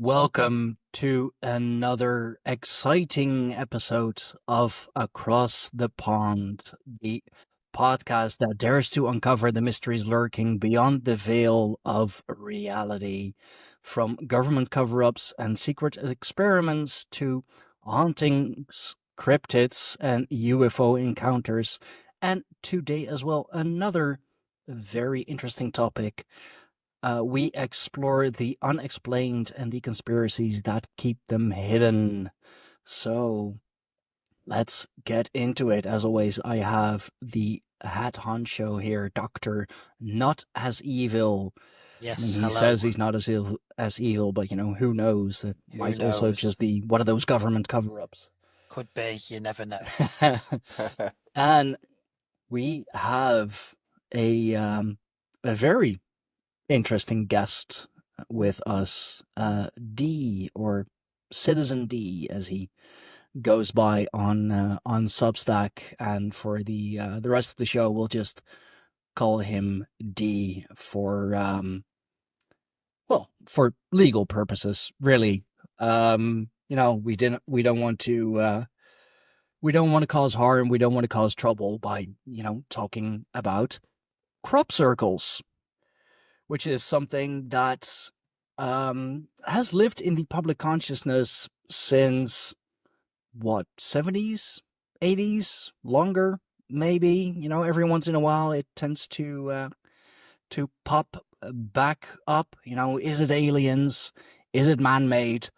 Welcome to another exciting episode of Across the Pond, the podcast that dares to uncover the mysteries lurking beyond the veil of reality. From government cover ups and secret experiments to hauntings, cryptids, and UFO encounters. And today, as well, another very interesting topic. We explore the unexplained and the conspiracies that keep them hidden. So let's get into it. As always, I have the head honcho here, Doctor Not As Evil. I mean, Yes, he says hello. he's not as evil, but who knows? It Who might also knows? just be one of those government cover-ups. Could be, you never know. And we have a a very interesting guest with us, D, or Citizen D, as he goes by on Substack, and for the rest of the show, we'll just call him D for for legal purposes, really. We don't want to cause harm, we don't want to cause trouble by talking about crop circles, which is something that has lived in the public consciousness since what, 70s, 80s, longer, maybe. Every once in a while it tends to pop back up. Is it aliens? Is it man-made?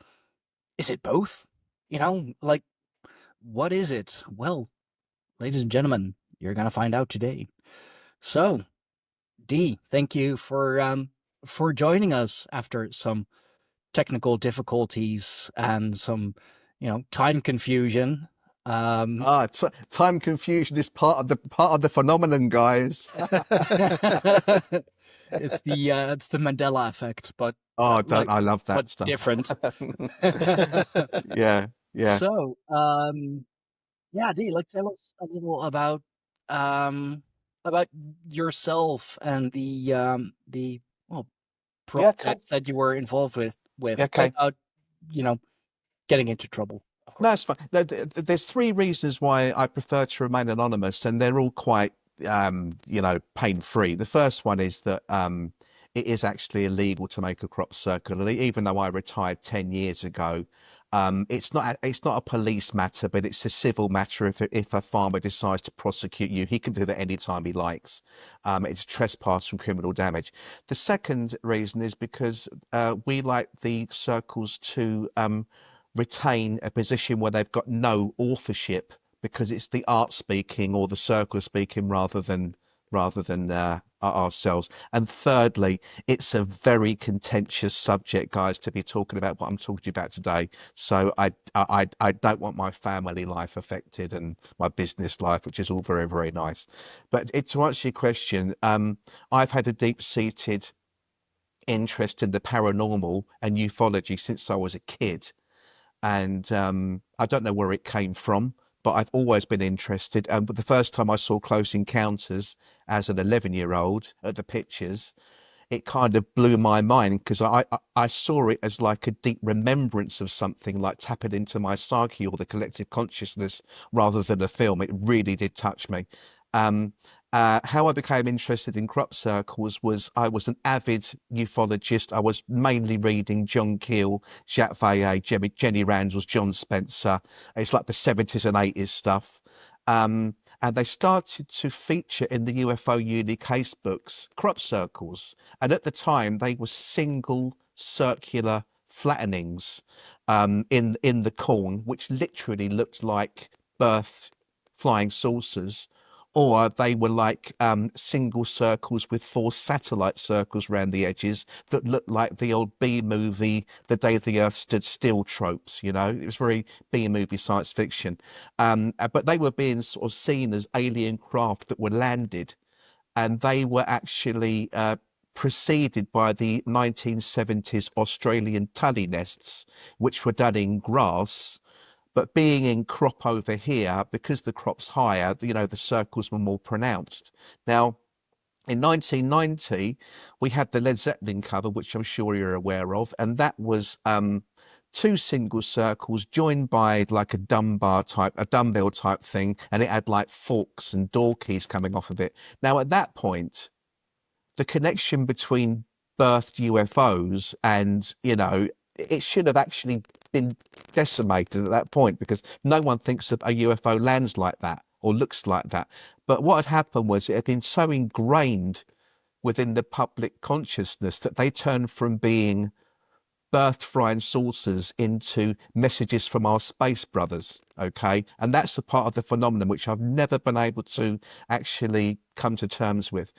Is it both? Like, what is it? Well, ladies and gentlemen, you're gonna find out today. So, D, thank you for joining us after some technical difficulties and some, time confusion. Um, Time confusion is part of the phenomenon, guys. it's the Mandela effect, but Oh, don't like, I love but that stuff? different. Yeah, yeah. So, yeah, D, like, tell us a little um about yourself and the well, Yeah, cool. projects that you were involved with, Yeah, okay. without you know getting into trouble, of No, course. it's fine. There's three reasons why I prefer to remain anonymous, and they're all quite, pain-free. The first one is that it is actually illegal to make a crop circle, and even though I retired 10 years ago, it's not a police matter, but it's a civil matter. If a farmer decides to prosecute you, he can do that anytime he likes. It's trespass from criminal damage. The second reason is because we like the circles to retain a position where they've got no authorship, because it's the art speaking or the circle speaking rather than ourselves. And thirdly, it's a very contentious subject, guys, to be talking about what I'm talking about today. So I don't want my family life affected and my business life, which is all very, very nice. But to answer your question, I've had a deep-seated interest in the paranormal and ufology since I was a kid. And I don't know where it came from, but I've always been interested. But the first time I saw Close Encounters as an 11-year-old at the pictures, it kind of blew my mind, because I saw it as like a deep remembrance of something, like tapping into my psyche or the collective consciousness, rather than a film. It really did touch me. Um, how I became interested in crop circles was I was an avid ufologist. I was mainly reading John Keel, Jacques Vallée, Jenny Randall's, John Spencer. It's like the 70s and 80s stuff. And they started to feature in the UFO Uni case books crop circles. And at the time, they were single circular flattenings in the corn, which literally looked like birth flying saucers, or they were like single circles with four satellite circles around the edges that looked like the old B movie, The Day the Earth Stood Still tropes. It was very B movie science fiction. But they were being sort of seen as alien craft that were landed, and they were actually preceded by the 1970s Australian tully nests, which were done in grass. But being in crop over here, because the crop's higher, the circles were more pronounced. Now, In 1990, we had the Led Zeppelin cover, which I'm sure you're aware of, and that was two single circles joined by like a dumbbell type thing, and it had like forks and door keys coming off of it. Now, at that point, the connection between birthed UFOs and, it should have actually been decimated at that point, because no one thinks that a UFO lands like that or looks like that. But what had happened was it had been so ingrained within the public consciousness that they turned from being birthed flying saucers into messages from our space brothers. Okay. And that's a part of the phenomenon which I've never been able to actually come to terms with.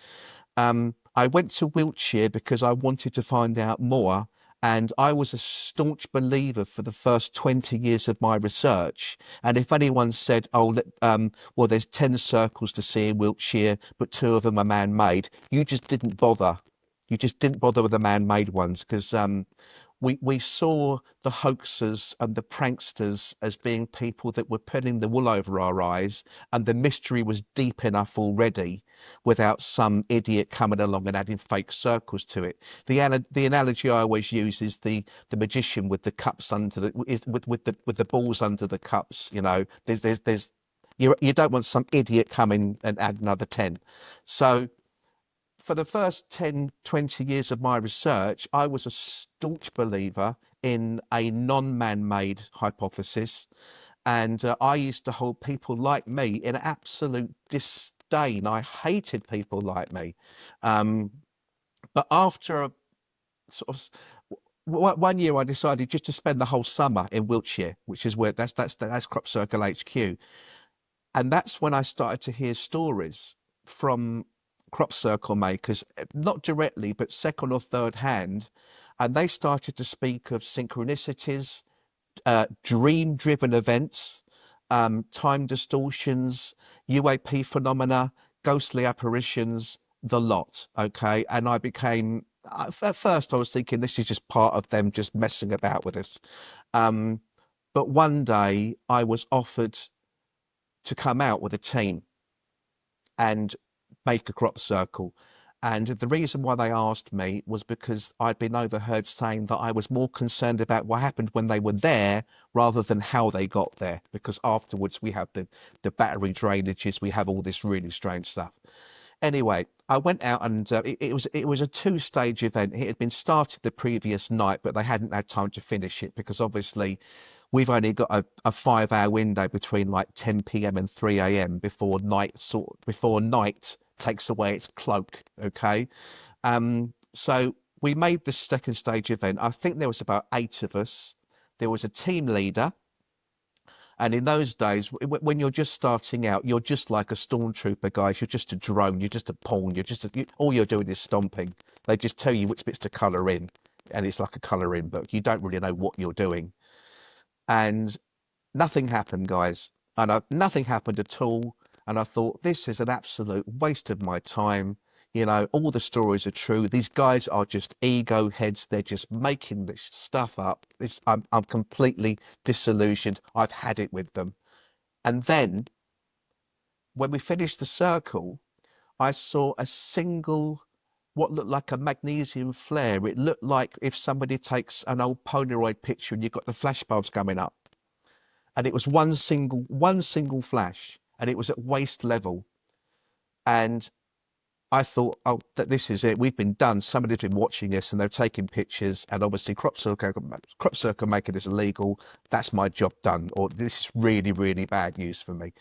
I went to Wiltshire because I wanted to find out more, and I was a staunch believer for the first 20 years of my research. And if anyone said, "Oh, well, there's 10 circles to see in Wiltshire, but 2 of them are man-made," you just didn't bother. You just didn't bother with the man-made ones, because we saw the hoaxers and the pranksters as being people that were pulling the wool over our eyes, and the mystery was deep enough already without some idiot coming along and adding fake circles to it. The analogy I always use is the magician with the cups under with the balls under the cups. There's you don't want some idiot coming and add another 10. So for the first 10, 20 years of my research, I was a staunch believer in a non-man-made hypothesis. And I used to hold people like me in absolute disdain. I hated people like me. But after a sort of one year, I decided just to spend the whole summer in Wiltshire, which is where that's Crop Circle HQ. And that's when I started to hear stories from crop circle makers, not directly, but second or third hand. And they started to speak of synchronicities, dream-driven events, time distortions, UAP phenomena, ghostly apparitions, the lot. Okay. And I became, at first I was thinking this is just part of them just messing about with us. But one day I was offered to come out with a team and make a crop circle. And the reason why they asked me was because I'd been overheard saying that I was more concerned about what happened when they were there rather than how they got there. Because afterwards we have the battery drainages, we have all this really strange stuff. Anyway, I went out and it was a 2-stage event. It had been started the previous night, but they hadn't had time to finish it because obviously we've only got a 5-hour window between like 10 p.m. and 3 a.m. before night takes away its cloak. Okay, so we made the 2nd stage event. I think there was about 8 of us. There was a team leader. And in those days, when you're just starting out, you're just like a stormtrooper, guys. You're just a drone. You're just a pawn. All you're doing is stomping. They just tell you which bits to colour in, and it's like a colouring book. You don't really know what you're doing. And nothing happened, guys. And nothing happened at all. And I thought, this is an absolute waste of my time. All the stories are true. These guys are just ego heads. They're just making this stuff up. I'm completely disillusioned. I've had it with them. And then when we finished the circle, I saw a single, what looked like a magnesium flare. It looked like if somebody takes an old Polaroid picture and you've got the flashbulbs coming up. And it was one single flash, and it was at waist level. And I thought, oh, this is it. We've been done. Somebody's been watching this and they're taking pictures. And obviously, crop circle making this illegal. That's my job done. Or this is really, really bad news for me.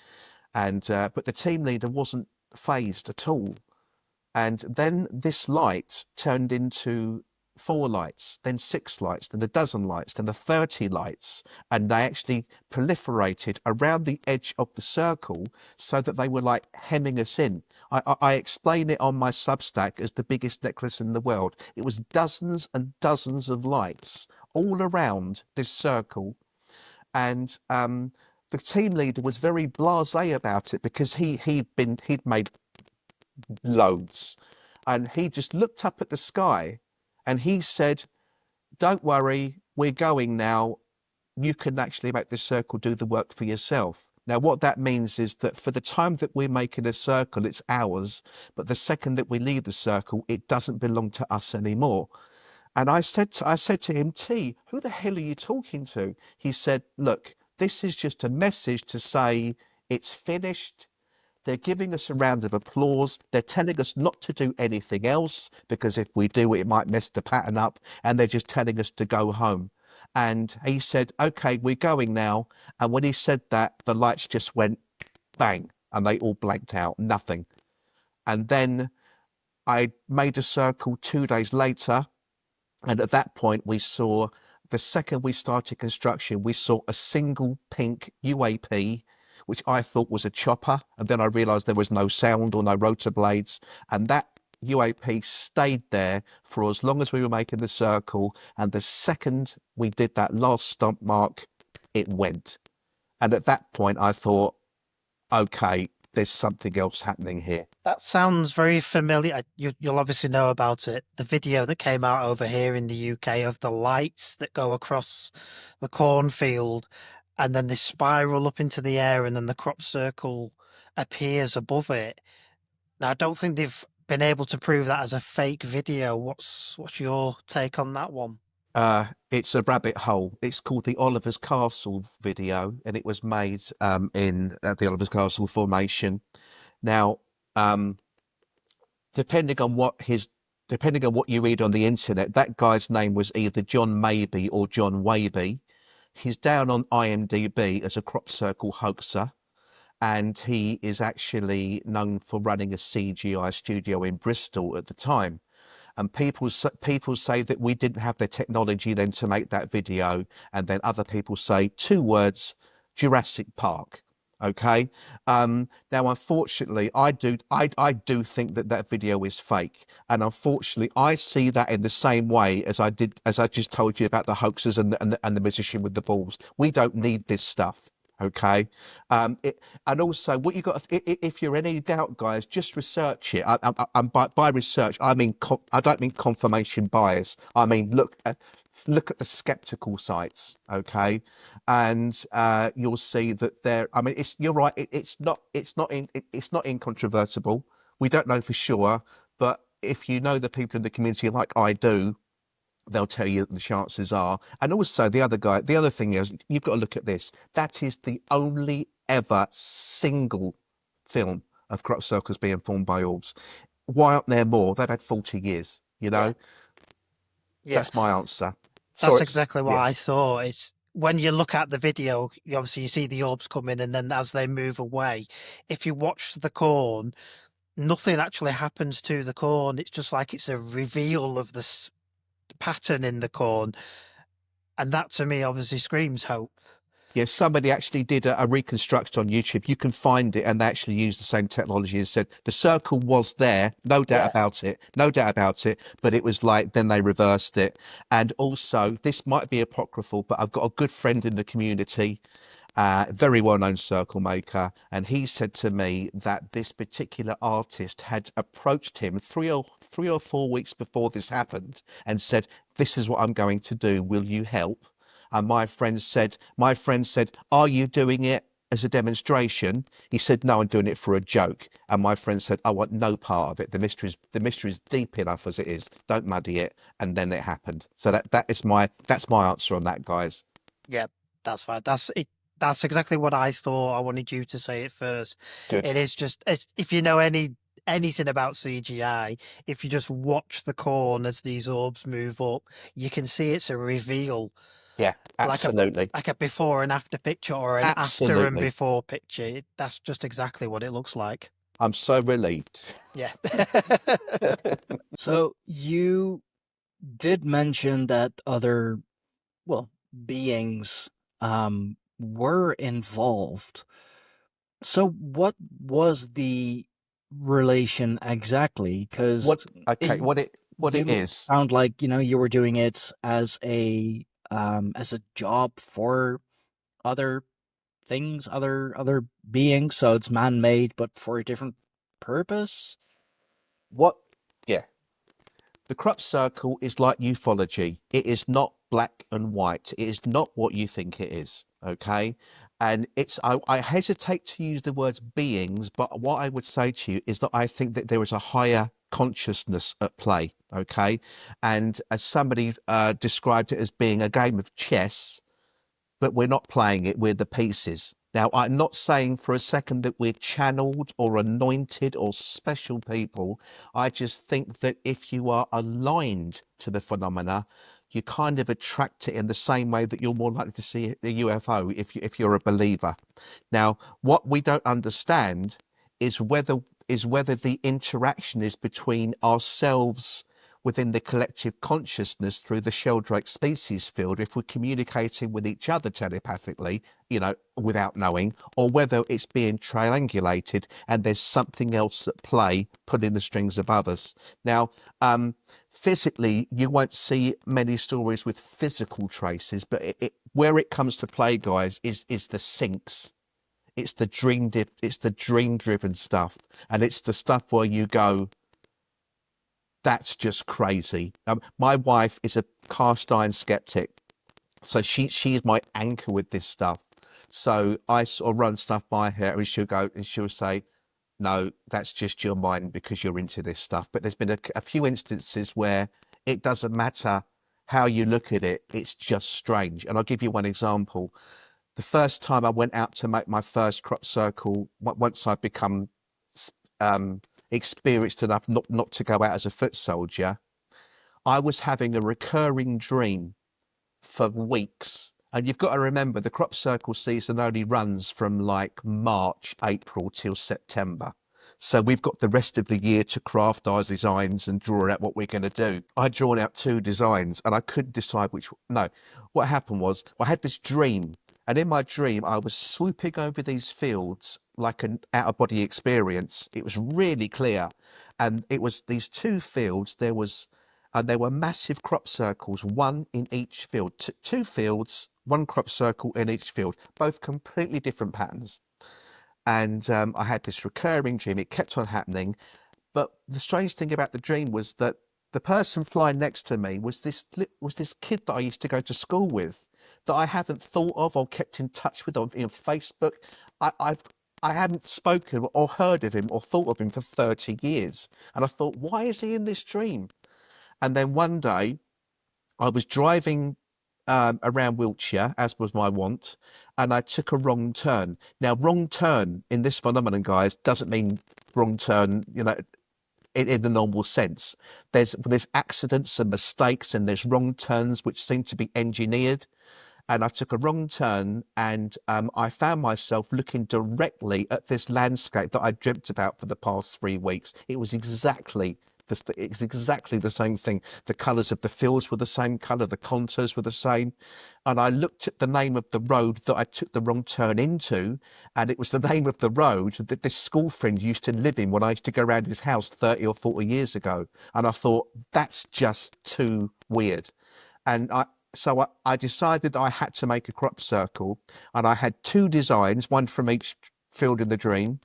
And but the team leader wasn't phased at all. And then this light turned into 4 lights, then 6 lights, then a dozen lights, then 30 lights. And they actually proliferated around the edge of the circle so that they were like hemming us in. I explain it on my Substack as the biggest necklace in the world. It was dozens and dozens of lights all around this circle. And the team leader was very blasé about it because he'd made loads. And he just looked up at the sky and he said, "Don't worry, we're going now. You can actually make the circle do the work for yourself." Now, what that means is that for the time that we're making a circle, it's ours, but the second that we leave the circle, it doesn't belong to us anymore. And I said to him, T, who the hell are you talking to? He said, look, this is just a message to say it's finished. They're giving us a round of applause. They're telling us not to do anything else because if we do, it might mess the pattern up. And they're just telling us to go home. And he said, okay, we're going now. And when he said that, the lights just went bang and they all blanked out, nothing. And then I made a circle 2 days later. And at that point, we saw the second we started construction, we saw a single pink UAP, which I thought was a chopper. And then I realized there was no sound or no rotor blades. And that UAP stayed there for as long as we were making the circle. And the second we did that last stump mark, it went. And at that point, I thought, okay, there's something else happening here. That sounds very familiar. You'll obviously know about it. The video that came out over here in the UK of the lights that go across the cornfield and then they spiral up into the air and then the crop circle appears above it. Now, I don't think they've been able to prove that as a fake video. What's your take on that one? It's a rabbit hole. It's called the Oliver's Castle video, and it was made in the Oliver's Castle formation. Now, depending on what you read on the internet, that guy's name was either John Maybe or John Waby. He's down on IMDb as a crop circle hoaxer, and he is actually known for running a CGI studio in Bristol at the time. And people say that we didn't have the technology then to make that video, and then other people say 2 words, Jurassic Park. Okay. Now, unfortunately, I do think that video is fake, and unfortunately, I see that in the same way as I just told you about the hoaxers and the musician with the balls. We don't need this stuff. Okay. And also, what you got, if you're in any doubt, guys, just research it. By research, I mean I don't mean confirmation bias. I mean look at the skeptical sites. Okay, and you'll see that there. I mean, you're right. It's not incontrovertible. We don't know for sure, but if you know the people in the community like I do, they'll tell you that the chances are. And also the other thing is, you've got to look at this. That is the only ever single film of crop circles being formed by orbs. Why aren't there more? They've had 40 years, you know? Yeah. That's my answer. That's Sorry, exactly what I thought. It's when you look at the video, you see the orbs come in, and then as they move away, if you watch the corn, nothing actually happens to the corn. It's just like it's a reveal of the pattern in the corn, and that to me obviously screams hope. Yeah, somebody actually did a reconstruct on YouTube. You can find it, and they actually used the same technology and said the circle was there, no doubt about it, no doubt about it. But it was like then they reversed it. And also, this might be apocryphal, but I've got a good friend in the community, very well-known circle maker, and he said to me that this particular artist had approached him 3 or 4 weeks before this happened and said, "This is what I'm going to do. Will you help?" And my friend said, "Are you doing it as a demonstration?" He said, "No, I'm doing it for a joke." And my friend said, "I want no part of it. The mystery is deep enough as it is. Don't muddy it." And then it happened. So that's my answer on that, guys. Yeah, that's fine. That's it. That's exactly what I thought. I wanted you to say it first. Good. It is just if you know anything about CGI, if you just watch the corn as these orbs move up, you can see it's a reveal. Yeah, absolutely. Like a before and after picture or an after and Absolutely. before picture. That's just exactly what it looks like. I'm so relieved. Yeah. So you did mention that other, well, beings were involved. So what was the relation exactly? Because What it you is. sound like, you were doing it as a job for other things, other beings, so it's man-made but for a different purpose. What? Yeah. The crop circle is like ufology. It is not black and white. It is not what you think it is. Okay. And I hesitate to use the words beings, but what I would say to you is that I think that there is a higher consciousness at play. Okay. And as somebody described it as being a game of chess, but we're not playing it, we're the pieces. Now, I'm not saying for a second that we're channeled or anointed or special people. I just think that if you are aligned to the phenomena, you kind of attract it in the same way that you're more likely to see a UFO if you're a believer. Now, what we don't understand is whether the interaction is between ourselves within the collective consciousness through the sheldrake species field, if we're communicating with each other telepathically, without knowing, or whether it's being triangulated and there's something else at play pulling the strings above us. Now, physically, you won't see many stories with physical traces, but where it comes to play, guys, is the syncs. It's the dream driven stuff, and it's the stuff where you go, that's just crazy. My wife is a cast iron skeptic, so she is my anchor with this stuff. So I sort of run stuff by her, and she'll say, "No, that's just your mind because you're into this stuff." But there's been a few instances where it doesn't matter how you look at it; it's just strange. And I'll give you one example. The first time I went out to make my first crop circle, once I'd become experienced enough not to go out as a foot soldier, I was having a recurring dream for weeks. And you've got to remember, the crop circle season only runs from like March, April till September. So we've got the rest of the year to craft our designs and draw out what we're going to do. I'd drawn out 2 designs and I couldn't decide which. No, what happened was I had this dream. And in my dream, I was swooping over these fields like an out-of-body experience. It was really clear. And it was these 2 fields. There were massive crop circles, one in each field. 2 fields, 1 crop circle in each field, both completely different patterns. And I had this recurring dream. It kept on happening. But the strange thing about the dream was that the person flying next to me was this kid that I used to go to school with, that I haven't thought of or kept in touch with on Facebook. I hadn't spoken or heard of him or thought of him for 30 years. And I thought, why is he in this dream? And then one day I was driving around Wiltshire, as was my wont, and I took a wrong turn. Now, wrong turn in this phenomenon, guys, doesn't mean wrong turn, in the normal sense. There's accidents and mistakes, and there's wrong turns which seem to be engineered. And I took a wrong turn, and I found myself looking directly at this landscape that I dreamt about for the past 3 weeks. It was exactly the same thing. The colours of the fields were the same colour, the contours were the same. And I looked at the name of the road that I took the wrong turn into, and it was the name of the road that this school friend used to live in when I used to go around his house 30 or 40 years ago. And I thought, that's just too weird. And so I decided I had to make a crop circle, and I had 2 designs, one from each field in the dream.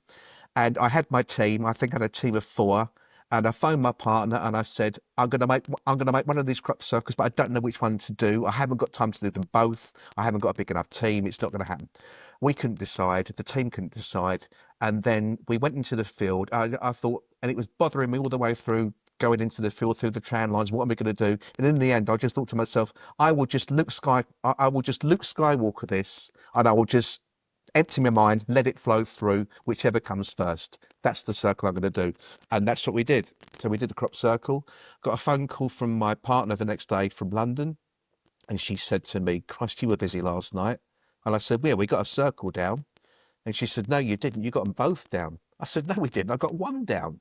And I had my team. I think I had a team of 4. And I phoned my partner and I said, I'm going to make one of these crop circles, but I don't know which one to do. I haven't got time to do them both. I haven't got a big enough team. It's not going to happen. We couldn't decide. The team couldn't decide. And then we went into the field. I thought, and it was bothering me all the way through, going into the field through the tran lines. What am I going to do? And in the end, I just thought to myself, I will just Luke Skywalker this, and I will just empty my mind, let it flow through, whichever comes first. That's the circle I'm going to do. And that's what we did. So we did a crop circle. Got a phone call from my partner the next day from London. And she said to me, Christ, you were busy last night. And I said, yeah, we got a circle down. And she said, no, you didn't. You got them both down. I said, no, we didn't. I got one down.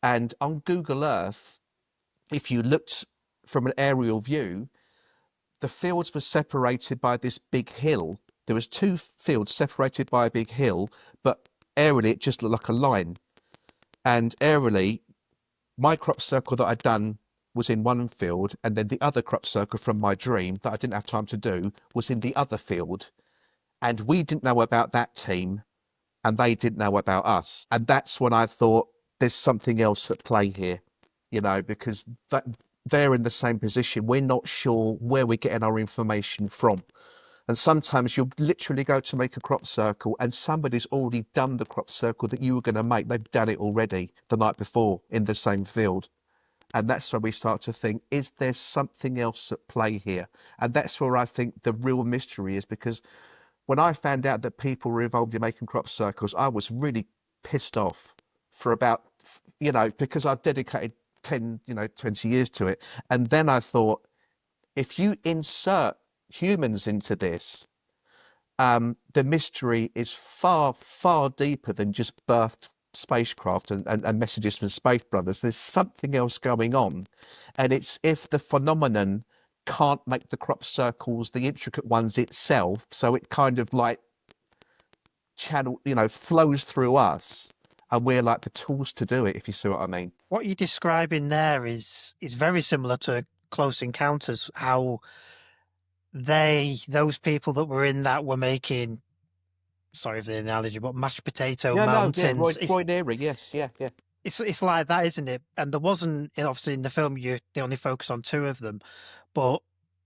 And on Google Earth, if you looked from an aerial view, the fields were separated by this big hill. There was 2 fields separated by a big hill, but aerially it just looked like a line. And aerially, my crop circle that I'd done was in one field, and then the other crop circle from my dream that I didn't have time to do was in the other field. And we didn't know about that team, and they didn't know about us. And that's when I thought, there's something else at play here, because they're in the same position. We're not sure where we're getting our information from. And sometimes you'll literally go to make a crop circle and somebody's already done the crop circle that you were going to make. They've done it already the night before in the same field. And that's where we start to think, is there something else at play here? And that's where I think the real mystery is, because when I found out that people were involved in making crop circles, I was really pissed off for about, because I've dedicated 10, 20 years to it. And then I thought, if you insert humans into this, the mystery is far, far deeper than just birthed spacecraft and messages from Space Brothers. There's something else going on. And it's if the phenomenon can't make the crop circles, the intricate ones itself, so it kind of like flows through us, and we're like the tools to do it, if you see what I mean. What you're describing there is very similar to Close Encounters, how those people that were in that were making, sorry for the analogy, but mashed potato mountains. Roy Neary, yes, yeah. It's like that, isn't it? And there wasn't, obviously in the film they only focus on 2 of them, but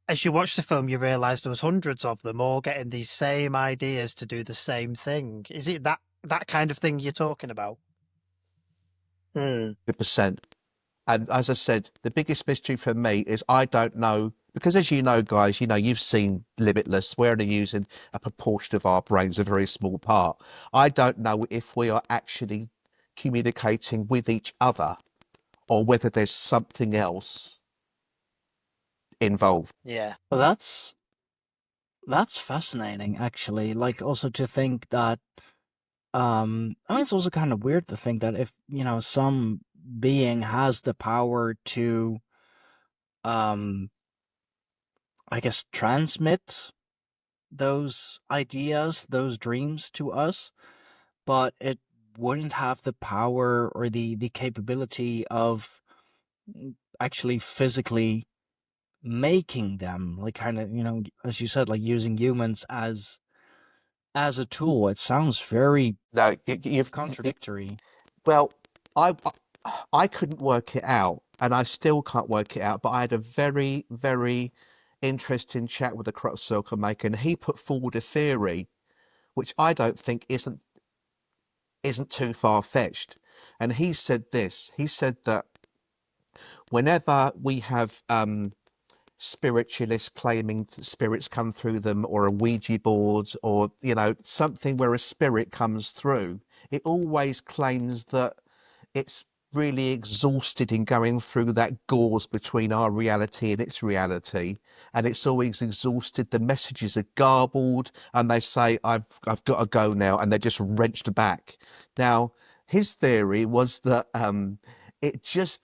as you watch the film you realise there was hundreds of them all getting these same ideas to do the same thing. Is it that kind of thing you're talking about? 100%. And as I said, the biggest mystery for me is I don't know, because as you know, guys, you've seen Limitless. We're only using a proportion of our brains, a very small part. I don't know if we are actually communicating with each other or whether there's something else involved. Yeah. Well, that's fascinating, actually. Like, also to think that, I mean, it's also kind of weird to think that if, some being has the power to, I guess, transmit those ideas, those dreams to us, but it wouldn't have the power or the capability of actually physically making them, like, kind of, as you said, like using humans as a tool. It sounds very No, you've contradictory. Well, I couldn't work it out, and I still can't work it out. But I had a very, very interesting chat with a crop circle maker, and he put forward a theory, which I don't think isn't too far fetched. And he said this. He said that whenever we have spiritualists claiming spirits come through them, or a Ouija board, or something where a spirit comes through, it always claims that it's really exhausted in going through that gauze between our reality and its reality, and it's always exhausted. The messages are garbled, and they say, I've got to go now, and they're just wrenched back. Now, his theory was that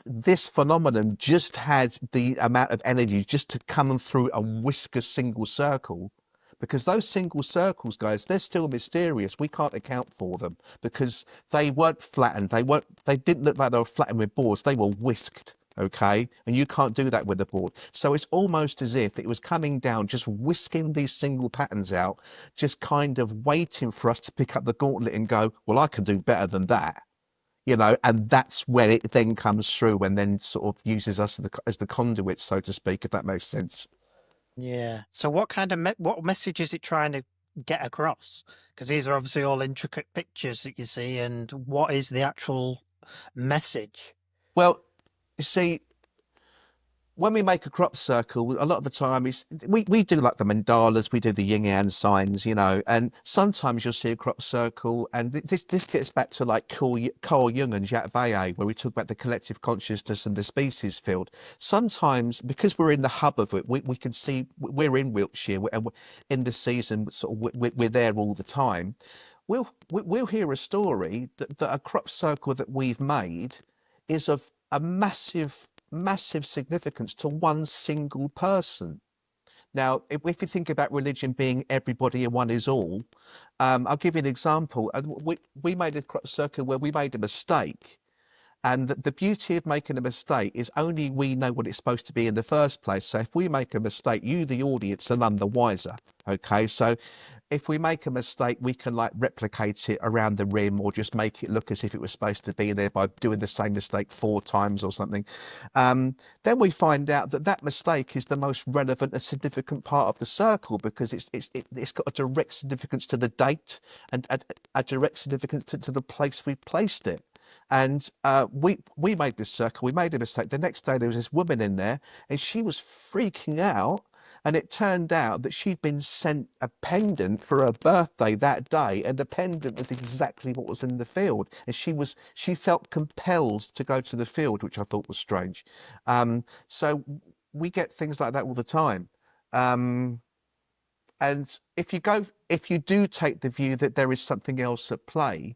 this phenomenon just had the amount of energy just to come through and whisk a single circle, because those single circles, guys, they're still mysterious. We can't account for them because they weren't flattened. They didn't look like they were flattened with boards. They were whisked, okay? And you can't do that with a board. So it's almost as if it was coming down, just whisking these single patterns out, just kind of waiting for us to pick up the gauntlet and go, well, I can do better than that. And that's when it then comes through and then sort of uses us as the conduit, so to speak, if that makes sense. Yeah. So what kind of what message is it trying to get across? Because these are obviously all intricate pictures that you see, and what is the actual message? Well, you see, when we make a crop circle, a lot of the time we do like the mandalas, we do the yin yang signs, and sometimes you'll see a crop circle, and this gets back to like Carl Jung and Jacques Vallée, where we talk about the collective consciousness and the species field. Sometimes, because we're in the hub of it, we can see we're in Wiltshire, and in the season, sort of we're there all the time. We'll hear a story that a crop circle that we've made is of a massive significance to one single person. Now, if you think about religion being everybody and one is all, I'll give you an example. We made a crop circle where we made a mistake. And the beauty of making a mistake is only we know what it's supposed to be in the first place. So if we make a mistake, you, the audience, are none the wiser. Okay, so if we make a mistake, we can like replicate it around the rim or just make it look as if it was supposed to be there by doing the same mistake 4 times or something. Then we find out that that mistake is the most relevant and significant part of the circle because it's got a direct significance to the date and a direct significance to the place we placed it. And we made this circle. We made a mistake. The next day there was this woman in there, and she was freaking out. And it turned out that she'd been sent a pendant for her birthday that day, and the pendant was exactly what was in the field. And she felt compelled to go to the field, which I thought was strange. So we get things like that all the time. And if you do take the view that there is something else at play,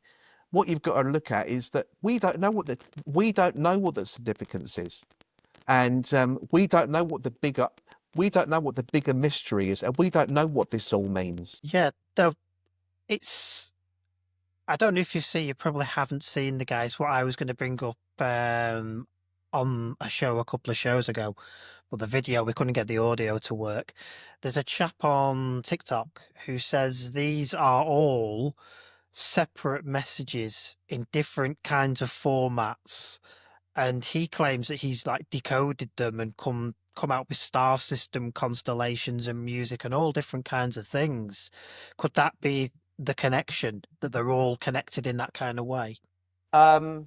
what you've got to look at is that we don't know what the significance is, and we don't know what the bigger mystery is, and we don't know what this all means. Yeah, though it's. I don't know if you probably haven't seen the guys. What I was going to bring up on a show a couple of shows ago, but the video we couldn't get the audio to work. There's a chap on TikTok who says these are all separate messages in different kinds of formats, and he claims that he's like decoded them and come out with star system constellations and music and all different kinds of things. Could that be the connection, that they're all connected in that kind of way? Yeah,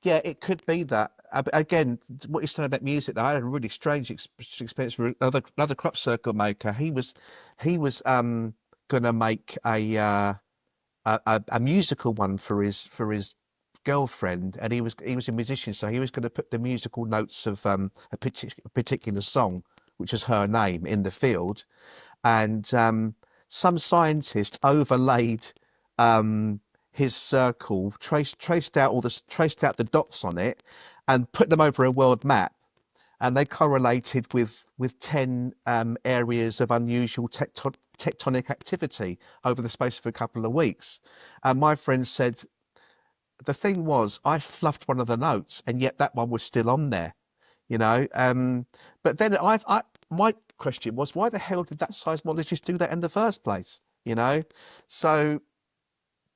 it could be that. Again, what you're saying about music, I had a really strange experience with another crop circle maker. He was going to make a musical one for his girlfriend, and he was a musician, so he was going to put the musical notes of a particular song, which was her name, in the field, and some scientist overlaid his circle, traced out the dots on it, and put them over a world map, and they correlated with 10 areas of unusual tectonic activity over the space of a couple of weeks. And my friend said, the thing was, I fluffed one of the notes, and yet that one was still on there, you know. But then my question was, why the hell did that seismologist do that in the first place? You know, so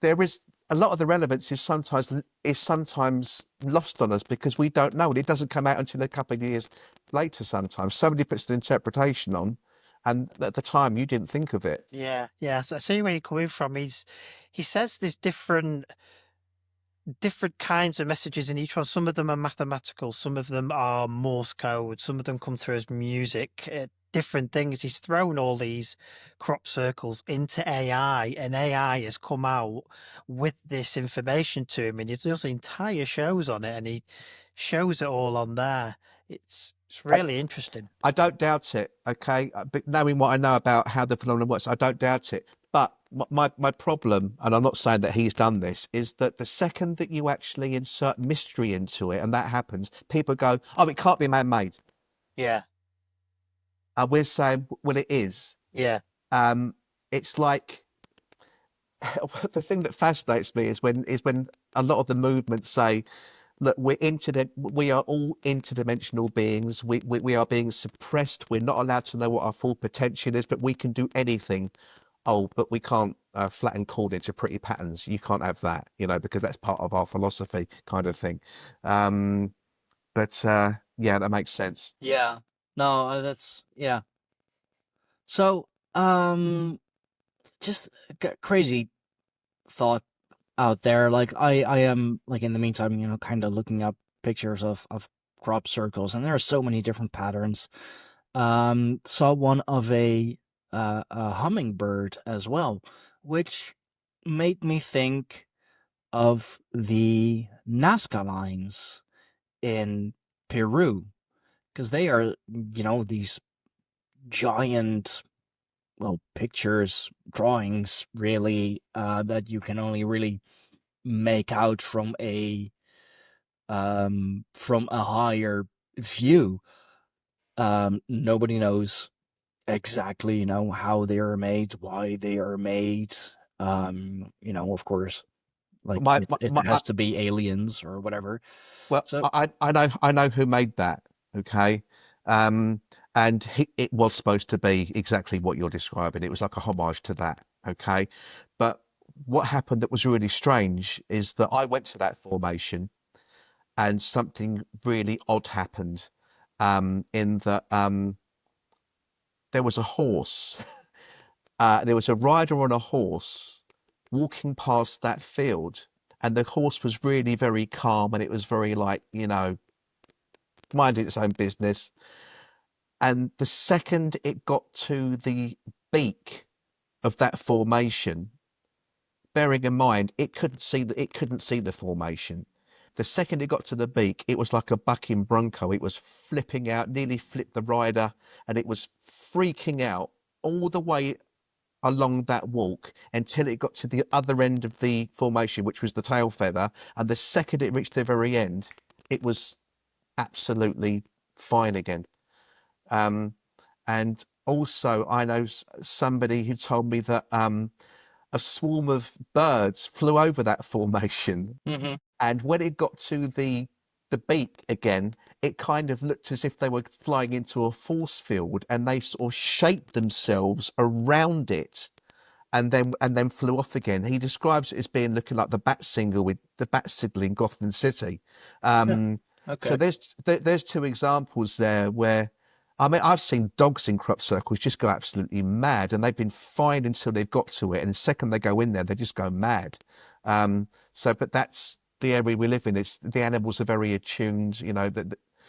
there is a lot of the relevance is sometimes lost on us because we don't know, and it doesn't come out until a couple of years later. Sometimes somebody puts an interpretation on, and at the time you didn't think of it. Yeah, so I see where you're coming from. He says there's different kinds of messages in each one. Some of them are mathematical, some of them are Morse code, some of them come through as music, different things. He's thrown all these crop circles into AI, and AI has come out with this information to him, and he does entire shows on it, and he shows it all on there. It's really interesting. I don't doubt it. Okay, but knowing what I know about how the phenomenon works, I don't doubt it. But my problem, and I'm not saying that he's done this, is that the second that you actually insert mystery into it, and that happens, people go, "Oh, it can't be man-made." Yeah. And we're saying, well, it is. Yeah. It's like the thing that fascinates me is when a lot of the movements say, look, we are all interdimensional beings. We are being suppressed. We're not allowed to know what our full potential is, but we can do anything. Oh, but we can't flatten chord into pretty patterns. You can't have that, you know, because that's part of our philosophy, kind of thing. But yeah, that makes sense. Yeah. No, yeah. So, just crazy thought out there. Like I am, like, in the meantime, you know, kind of looking up pictures of crop circles, and there are so many different patterns. Saw one of a hummingbird as well, which made me think of the Nazca lines in Peru, because they are, you know, these giant, well, pictures, drawings, really, that you can only really make out from a higher view. Nobody knows exactly, you know, how they are made, why they are made. You know, of course, like it has to be aliens or whatever. Well, So I know who made that. Okay, and it was supposed to be exactly what you're describing. It was like a homage to that. Okay, but what happened that was really strange is that I went to that formation and something really odd happened. In that there was a horse. There was a rider on a horse walking past that field, and the horse was really very calm, and it was very like, minding its own business. And the second it got to the beak of that formation, bearing in mind it couldn't see the formation. The second it got to the beak, it was like a bucking bronco. It was flipping out, nearly flipped the rider, and it was freaking out all the way along that walk until it got to the other end of the formation, which was the tail feather. And the second it reached the very end, it was absolutely fine again. And also, I know somebody who told me that a swarm of birds flew over that formation, and when it got to the beak again, it kind of looked as if they were flying into a force field, and they sort of shaped themselves around it and then flew off again. He describes it as being looking like the bat signal in Gotham City. So Okay. there's two examples there where, I mean, I've seen dogs in crop circles just go absolutely mad, and they've been fine until they've got to it, and the second they go in there, they just go mad. But that's the area we live in. It's the animals are very attuned.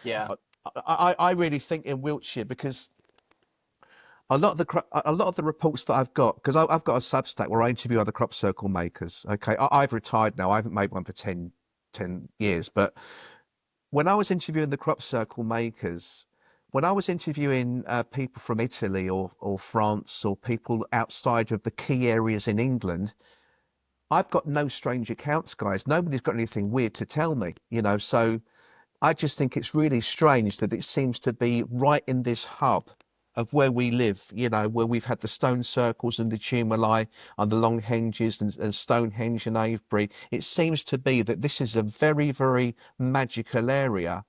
Yeah. I really think in Wiltshire, because a lot of the reports that I've got, because I've got a Substack where I interview other crop circle makers. Okay, I've retired now. I haven't made one for 10 years. But when I was interviewing the crop circle makers, when I was interviewing people from Italy or France or people outside of the key areas in England, I've got no strange accounts, guys. Nobody's got anything weird to tell me, So I just think it's really strange that it seems to be right in this hub of where we live, where we've had the stone circles and the tumuli and the long henges and Stonehenge and Avebury. It seems to be that this is a very, very magical area.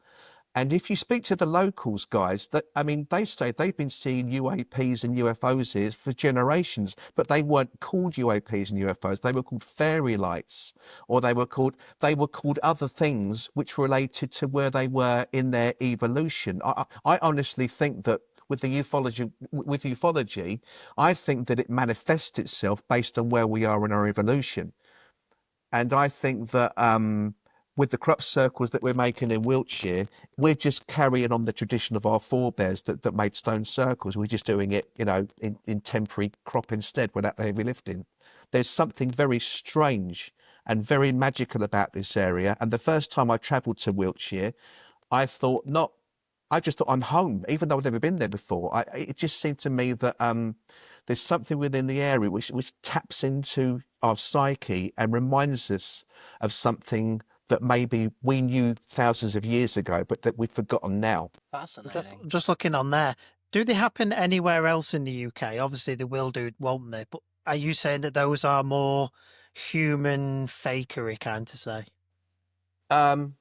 And if you speak to the locals, guys, they say they've been seeing UAPs and UFOs here for generations, but they weren't called UAPs and UFOs. They were called fairy lights, or they were called other things which related to where they were in their evolution. I honestly think that with ufology, I think that it manifests itself based on where we are in our evolution. And I think that with the crop circles that we're making in Wiltshire, we're just carrying on the tradition of our forebears that made stone circles. We're just doing it, in temporary crop instead without the heavy lifting. There's something very strange and very magical about this area. And the first time I travelled to Wiltshire, I just thought I'm home, even though I'd never been there before. It just seemed to me that there's something within the area which taps into our psyche and reminds us of something that maybe we knew thousands of years ago, but that we've forgotten now. Fascinating. Just looking on there, do they happen anywhere else in the UK? Obviously they will do, won't they? But are you saying that those are more human fakery, kind to say? Um,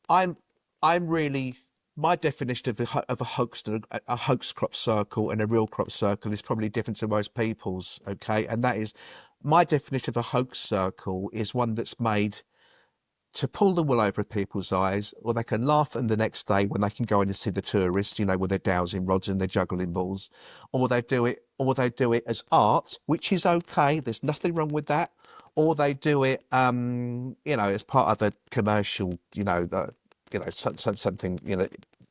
I'm I'm really my definition of a hoax a hoax crop circle and a real crop circle is probably different to most people's. Okay, and that is my definition of a hoax circle is one that's made to pull the wool over people's eyes, or they can laugh and the next day when they can go in and see the tourists, with their dowsing rods and their juggling balls, or they do it as art, which is okay. There's nothing wrong with that. Or they do it, as part of a commercial, something,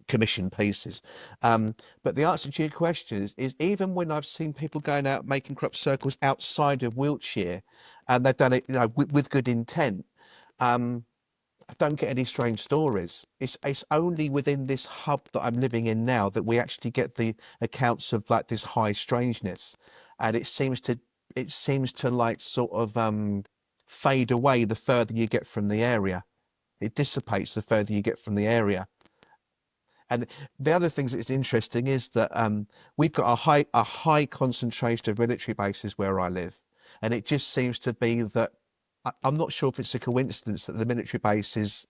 commission pieces. But the answer to your question is even when I've seen people going out making crop circles outside of Wiltshire, and they've done it, with good intent. I don't get any strange stories. It's only within this hub that I'm living in now that we actually get the accounts of like this high strangeness, and it seems to like sort of fade away the further you get from the area. It dissipates the further you get from the area. And the other things that's interesting is that we've got a high concentration of military bases where I live, and it just seems to be that I'm not sure if it's a coincidence that the military bases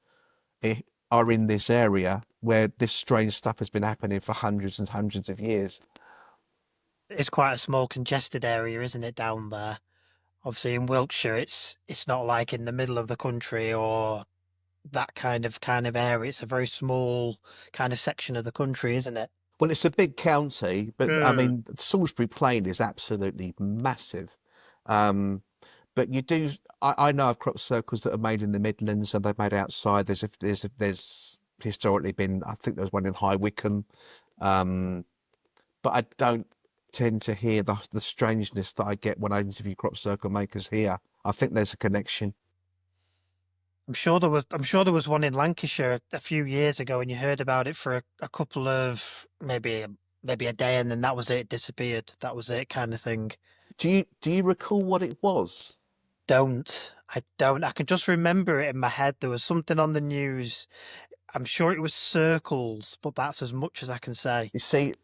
are in this area where this strange stuff has been happening for hundreds and hundreds of years. It's quite a small, congested area, isn't it, down there? Obviously, in Wiltshire, it's not like in the middle of the country or that kind of area. It's a very small kind of section of the country, isn't it? Well, it's a big county, but I Mm. mean, Salisbury Plain is absolutely massive. Um, but you do, I know of crop circles that are made in the Midlands and they're made outside. There's historically been, I think there was one in High Wycombe, but I don't tend to hear the strangeness that I get when I interview crop circle makers here. I think there's a connection. I'm sure there was one in Lancashire a few years ago, and you heard about it for a couple of maybe a day, and then that was it. It disappeared. That was it, kind of thing. Do you recall what it was? I don't. I can just remember it in my head. There was something on the news. I'm sure it was circles, but that's as much as I can say. You see,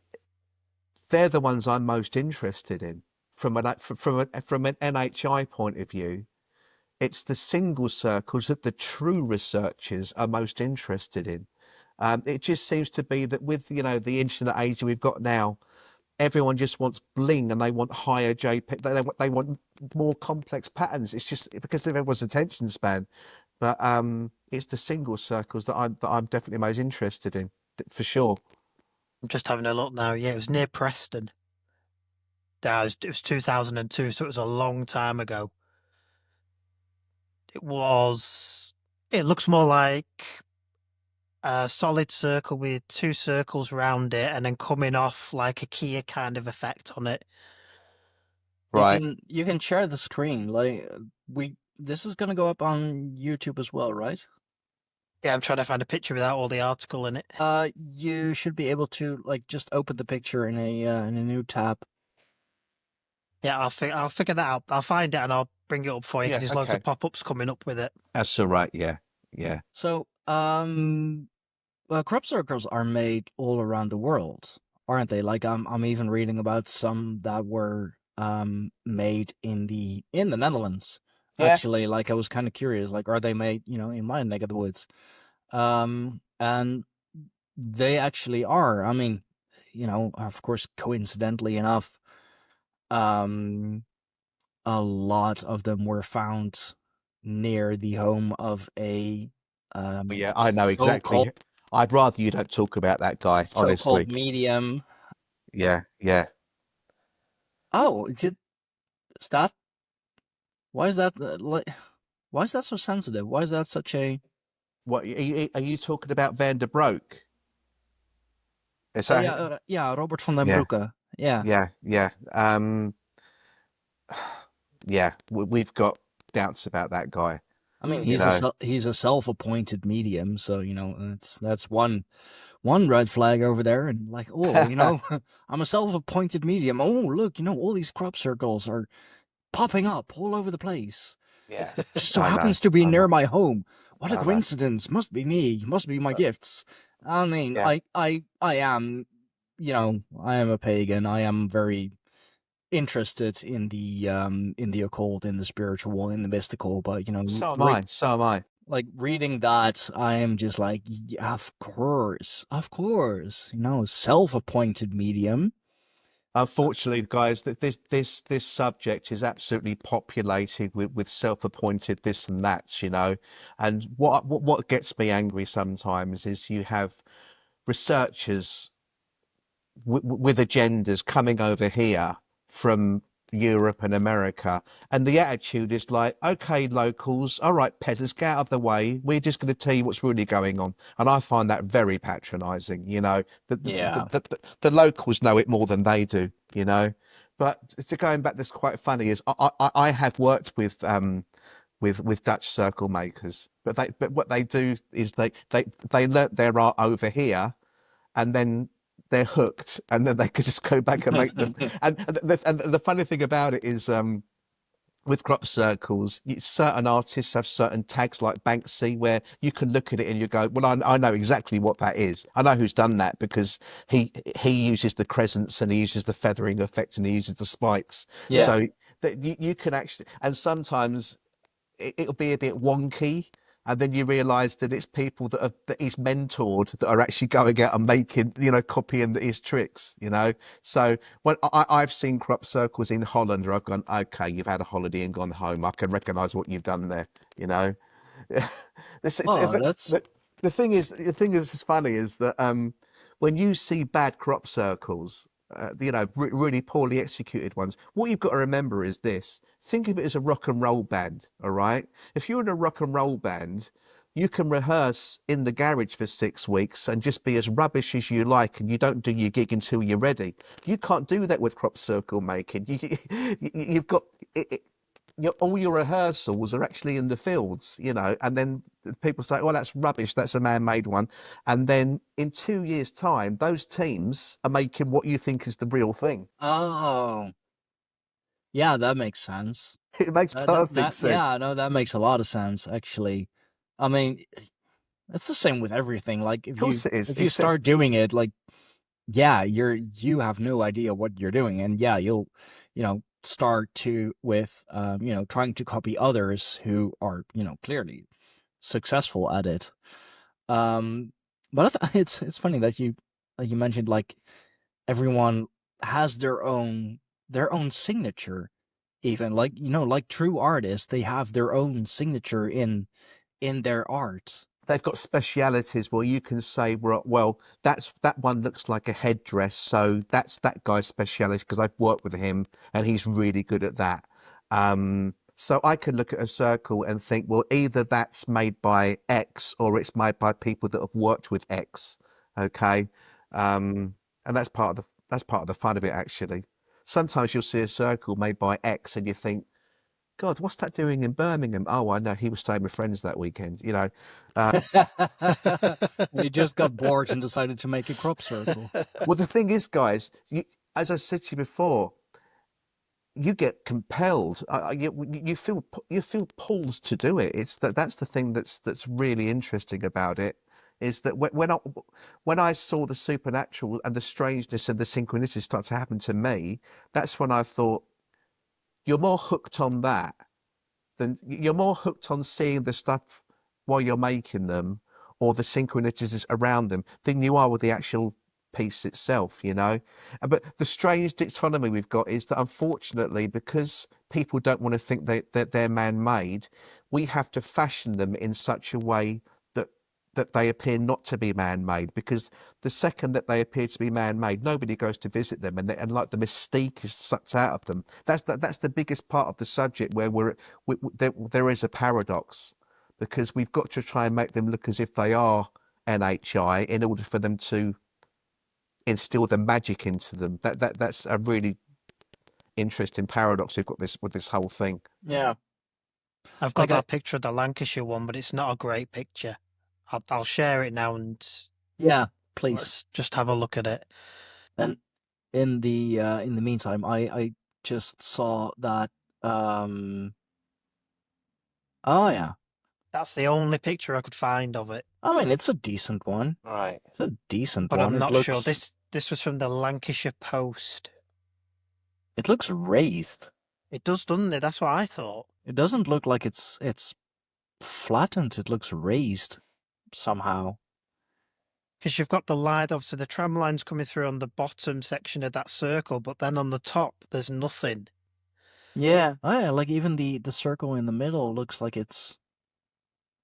they're the ones I'm most interested in from an NHI point of view. It's the single circles that the true researchers are most interested in. It just seems to be that with the internet age we've got now, everyone just wants bling and they want higher JPEG. They want more complex patterns. It's just because of everyone's attention span. But it's the single circles that I'm definitely most interested in, for sure. I'm just having a look now. Yeah, it was near Preston. It was 2002, so it was a long time ago. It was. It looks more like a solid circle with two circles round it, and then coming off like a Kia kind of effect on it. Right. You can share the screen. Like this is gonna go up on YouTube as well, right? Yeah, I'm trying to find a picture without all the article in it. You should be able to like just open the picture in a new tab. Yeah, I'll figure that out. I'll find it and I'll bring it up for you Yeah. because there's loads Okay. of pop-ups coming up with it. That's all right. Yeah. Yeah. So, well, crop circles are made all around the world, aren't they? Like I'm even reading about some that were made in the Netherlands. Yeah. Actually, like I was kind of curious, like are they made, in my neck of the woods? And they actually are. I mean, of course, coincidentally enough, um, a lot of them were found near the home of a Yeah. I know so-called exactly. I'd rather you don't talk about that guy, honestly. medium. Yeah. Yeah. Oh, is that? Why is that? Why is that so sensitive? Why is that such a? What are you talking about? Van der Broek? Is that? Yeah, Robert van den Yeah. Broeke. Yeah. Yeah. Yeah. Yeah. We've got doubts about that guy. I mean, You know. he's a self-appointed medium, so that's one red flag over there, and like, oh, I'm a self-appointed medium. Oh, look, all these crop circles are popping up all over the place. Yeah. Just so I know. happens to be I near know. my home. What a I know. coincidence! Must be me. Must be my gifts. I mean, Yeah. I am, I am a pagan. I am very interested in the occult, in the spiritual, in the mystical, but So am I. So am I. like reading that, I am just like, yeah, of course, self-appointed medium. Unfortunately, guys, that this subject is absolutely populated with self-appointed this and that, And what gets me angry sometimes is you have researchers with agendas coming over here from Europe and America, and the attitude is like, okay, locals, all right, peasants, get out of the way. We're just going to tell you what's really going on, and I find that very patronising. Yeah. The locals know it more than they do. But to going back, that's quite funny. Is I have worked with Dutch circle makers, but what they do is they learnt their art over here, and then they're hooked, and then they could just go back and make them. And the funny thing about it is, with crop circles, certain artists have certain tags like Banksy, where you can look at it and you go, "Well, I know exactly what that is. I know who's done that because he uses the crescents and he uses the feathering effect and he uses the spikes." Yeah. So that you can actually, and sometimes it'll be a bit wonky. And then you realise that it's people that he's mentored that are actually going out and making, copying his tricks, So when I've seen crop circles in Holland where I've gone, okay, you've had a holiday and gone home. I can recognise what you've done there, you know. Oh, that's The thing is funny is that when you see bad crop circles, really poorly executed ones, what you've got to remember is this: think of it as a rock and roll band, all right? If you're in a rock and roll band, you can rehearse in the garage for 6 weeks and just be as rubbish as you like, and you don't do your gig until you're ready. You can't do that with crop circle making. You've got all your rehearsals are actually in the fields, and then people say, "Oh, that's rubbish. That's a man-made one." And then in 2 years' time, those teams are making what you think is the real thing. oh yeah, that makes sense. It makes perfect sense. Yeah, no, that makes a lot of sense actually. I mean, it's the same with everything. Like Of course it is. if you start doing it, like yeah, you have no idea what you're doing, and yeah, you'll start to with trying to copy others who are clearly successful at it. Um, but it's funny that you mentioned like everyone has their own signature, even like like true artists, they have their own signature in their art. They've got specialities where you can say, well, that one looks like a headdress, so that's that guy's speciality because I've worked with him and he's really good at that. So I could look at a circle and think, well, either that's made by X or it's made by people that have worked with X. Okay, and that's part of the fun of it actually. Sometimes you'll see a circle made by X and you think, God, what's that doing in Birmingham? Oh, I know, he was staying with friends that weekend. We just got bored and decided to make a crop circle. Well, the thing is, guys, as I said to you before, you get compelled. You feel pulled to do it. That's the thing that's really interesting about it. Is that when I saw the supernatural and the strangeness and the synchronicity start to happen to me, that's when I thought, you're more hooked on that then you're more hooked on seeing the stuff while you're making them or the synchronicities around them than you are with the actual piece itself. But the strange dichotomy we've got is that unfortunately, because people don't want to think that they're man-made, we have to fashion them in such a way that they appear not to be man-made, because the second that they appear to be man-made, nobody goes to visit them, and like the mystique is sucked out of them. That's the biggest part of the subject where there is a paradox, because we've got to try and make them look as if they are NHI in order for them to instill the magic into them. That's a really interesting paradox we've got with this whole thing. Yeah. I've got Like that picture of the Lancashire one, but it's not a great picture. I'll share it now and yeah, please. let's just have a look at it. And in the meantime, I just saw that oh yeah. That's the only picture I could find of it, I mean, it's a decent one. Right. It's a decent but one. I'm not It sure. looks This was from the Lancashire Post. it looks raised. It does, doesn't it? That's what I thought. It doesn't look like it's flattened. It looks raised somehow. Because you've got the line, obviously the tram line's coming through on the bottom section of that circle, but then on the top there's nothing. Yeah. Oh yeah, like even the circle in the middle looks like it's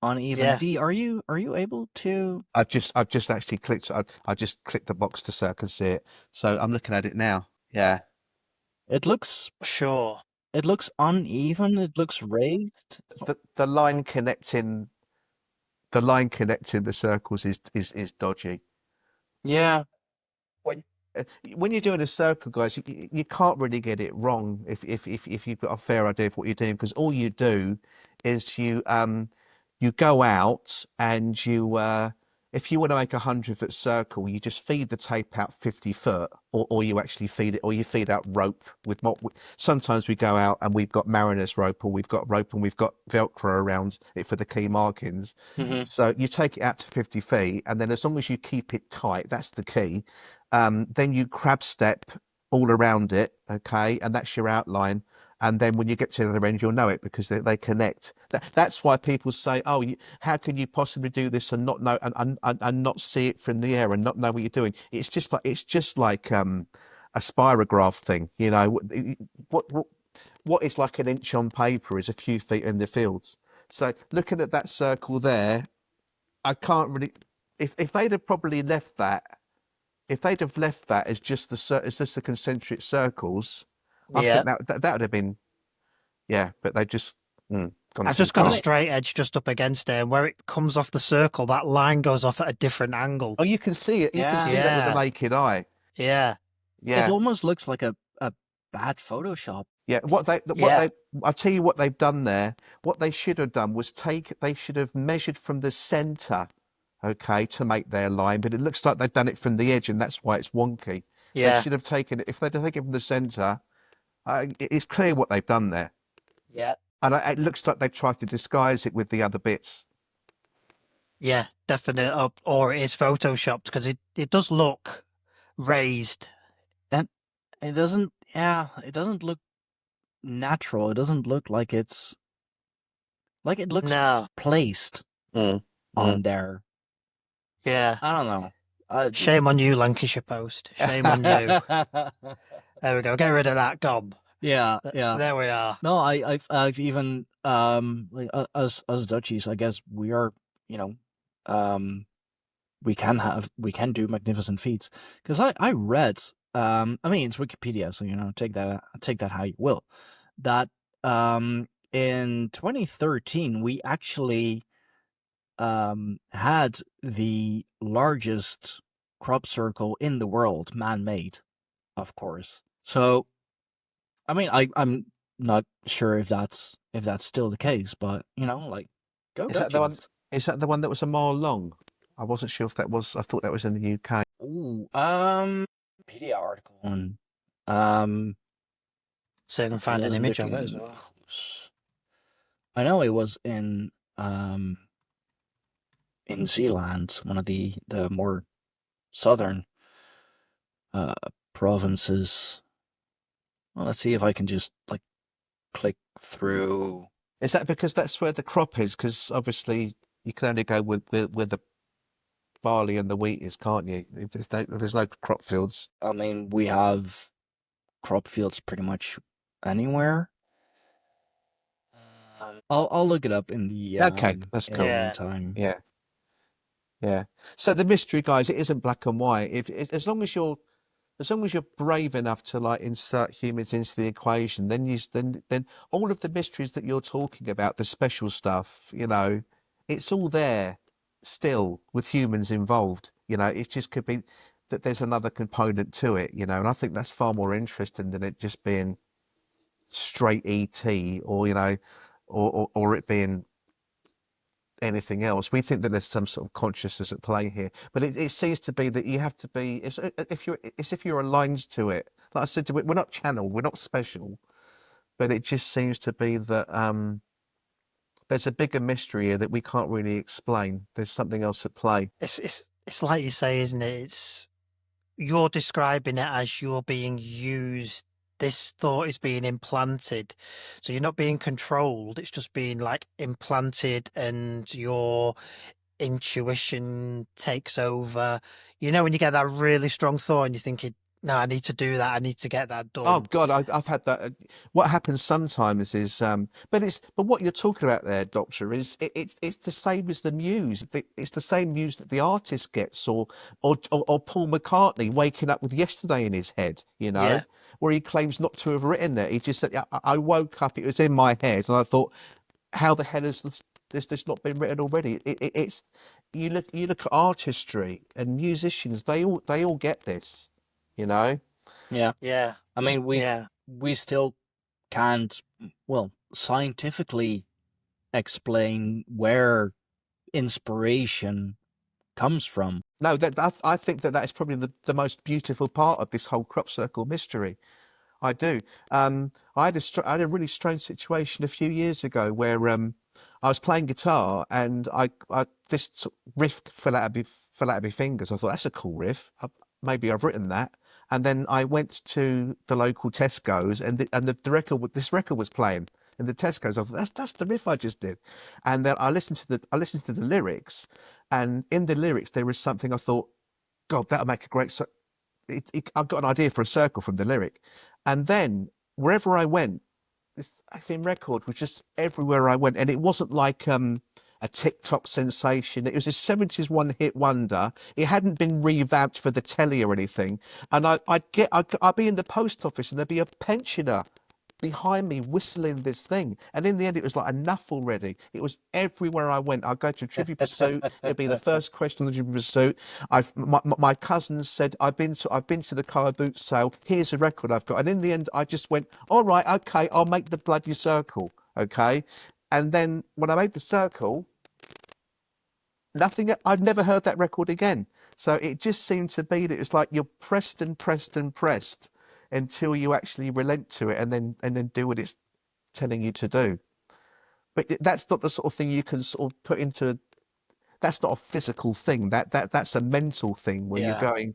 uneven. Yeah. D, are you able to? I've just actually clicked. I just clicked the box to so I can see it. So I'm looking at it now. Yeah. It looks Sure. uneven. It looks raised. The line connecting the circles is dodgy. Yeah. When you're doing a circle, guys, you can't really get it wrong if you've got a fair idea of what you're doing, because all you do is you go out and if you want to make 100-foot circle, you just feed the tape out 50 foot, or you actually you feed out rope with sometimes we go out and we've got mariner's rope, or we've got rope and we've got Velcro around it for the key markings. Mm-hmm. So you take it out to 50 feet, and then as long as you keep it tight, that's the key. Then you crab step all around it, okay, and that's your outline. And then when you get to the other end, you'll know it because they connect. That's why people say, "Oh, how can you possibly do this and not know and not see it from the air and not know what you're doing?" It's just like a spirograph thing, you know. What what is like an inch on paper is a few feet in the fields. So looking at that circle there, I can't really. If they'd have probably left that, if they'd have left that as just as just the concentric circles, I Yeah. think that would have been, yeah. But they just gone I've too just got a far. straight edge just up against it, and where it comes off the circle, that line goes off at a different angle. Oh, you can see it. You can Yeah. see that with the Yeah. naked eye. Yeah. It Yeah, almost looks like a bad Photoshop. yeah. Yeah. I'll tell you what they've done there. What they should have done was they should have measured from the center, okay, to make their line. But it looks like they've done it from the edge, and that's why it's wonky. They Yeah. should have taken it if they'd have taken it from the center. It's clear what they've done there, Yeah. and it looks like they've tried to disguise it with the other bits. Yeah. Definitely. Or it is photoshopped because it does look raised. And it doesn't, yeah, it doesn't look natural. It doesn't look like it looks No. placed on there. Yeah. I don't know. Shame on you, Lancashire Post. Shame on you. There we go. Get rid of that gob. Yeah, yeah. There we are. No, I've even like us Dutchies, I guess we are, you know, we can do magnificent feats because I read I mean it's Wikipedia, so you know take that how you will, that in 2013 we actually had the largest crop circle in the world, man-made, of course. So I mean I'm not sure if that's still the case, but you know, like, go Is that the one? Dutchies. Is that the one that was a mile long? I wasn't sure if that was. I thought that was in the UK. Ooh, Wikipedia article on um See if I can if find it an was image of it looking as well. I know it was in Zealand, one of the more southern uh provinces. Well, let's see if I can just like click through. Is that because that's where the crop is? Because obviously you can only go with where the barley and the wheat is, can't you? If there's no crop fields. I mean, we have crop fields pretty much anywhere. I'll look it up Okay, that's in the cool. Yeah. meantime. Yeah, yeah. So the mystery, guys, it isn't black and white. If as long as you're brave enough to like insert humans into the equation, then all of the mysteries that you're talking about, the special stuff, you know, it's all there still with humans involved. You know, it just could be that there's another component to it, you know, and I think that's far more interesting than it just being straight ET or, you know, or it being anything else. We think that there's some sort of consciousness at play here, but it seems to be that you have to be. It's if you're aligned to it. Like I said, we're not channeled, we're not special, but it just seems to be that there's a bigger mystery here that we can't really explain. There's something else at play. It's like you say, isn't it? It's you're describing it as you're being used. This thought is being implanted, so you're not being controlled. It's just being like implanted, and your intuition takes over. You know, when you get that really strong thought and you're thinking, no, I need to do that. I need to get that Oh done. God, I've had that. What happens sometimes is, but what you're talking about there, Doctor, is it's the same as the muse. It's the same muse that the artist gets, or Paul McCartney waking up with yesterday in his head, you know, Yeah. where he claims not to have written it. He just said, "Yeah, I woke up, it was in my head, and I thought, how the hell has this not been written already?" It's you look at artistry and musicians, they all get this, you know. Yeah. Yeah. I mean, Yeah. we still can't, well, scientifically explain where inspiration comes from. No, I think that is probably the most beautiful part of this whole crop circle mystery. I do. I had a really strange situation a few years ago where I was playing guitar and this riff fell out of my fingers. I thought that's a cool riff. Maybe I've written that, And then I went to the local Tesco's, and this record was playing in the Tesco's. I thought that's the riff I just did, and then I listened to the lyrics, and in the lyrics there was something I thought, God, that'll make a great. I've got an idea for a circle from the lyric, and then wherever I went, this effing record was just everywhere I went, and it wasn't like a TikTok sensation. It was a 70s one-hit wonder. It hadn't been revamped for the telly or anything. And I'd be in the post office, and there'd be a pensioner behind me whistling this thing. And in the end, it was like enough already. It was everywhere I went. I'd go to Trivia Pursuit. It'd be the first question on the Trivia Pursuit. My cousins said, I've been to the car boot sale. Here's a record I've got. And in the end, I just went, all right, okay, I'll make the bloody circle. Okay. And then when I made the circle, nothing, I've never heard that record again. So it just seemed to be that it's like you're pressed and pressed and pressed until you actually relent to it, and then do what it's telling you to do. But that's not the sort of thing you can sort of put into. That's not a physical thing. That's a mental thing where you're Yeah. going.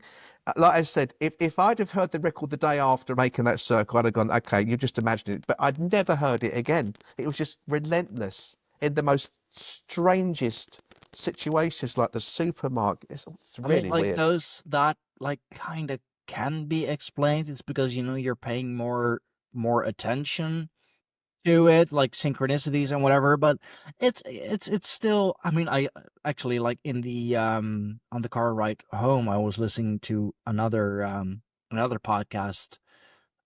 Like I said, if I'd have heard the record the day after making that circle, I'd have gone, okay, you just imagined it. But I'd never heard it again. It was just relentless in the most strangest situations, like the supermarket. It's I mean, really like weird. those that like kind of can be explained. It's because you're paying more attention to it, like synchronicities and whatever. But it's still. I mean, I actually like in the on the car ride home, I was listening to another podcast,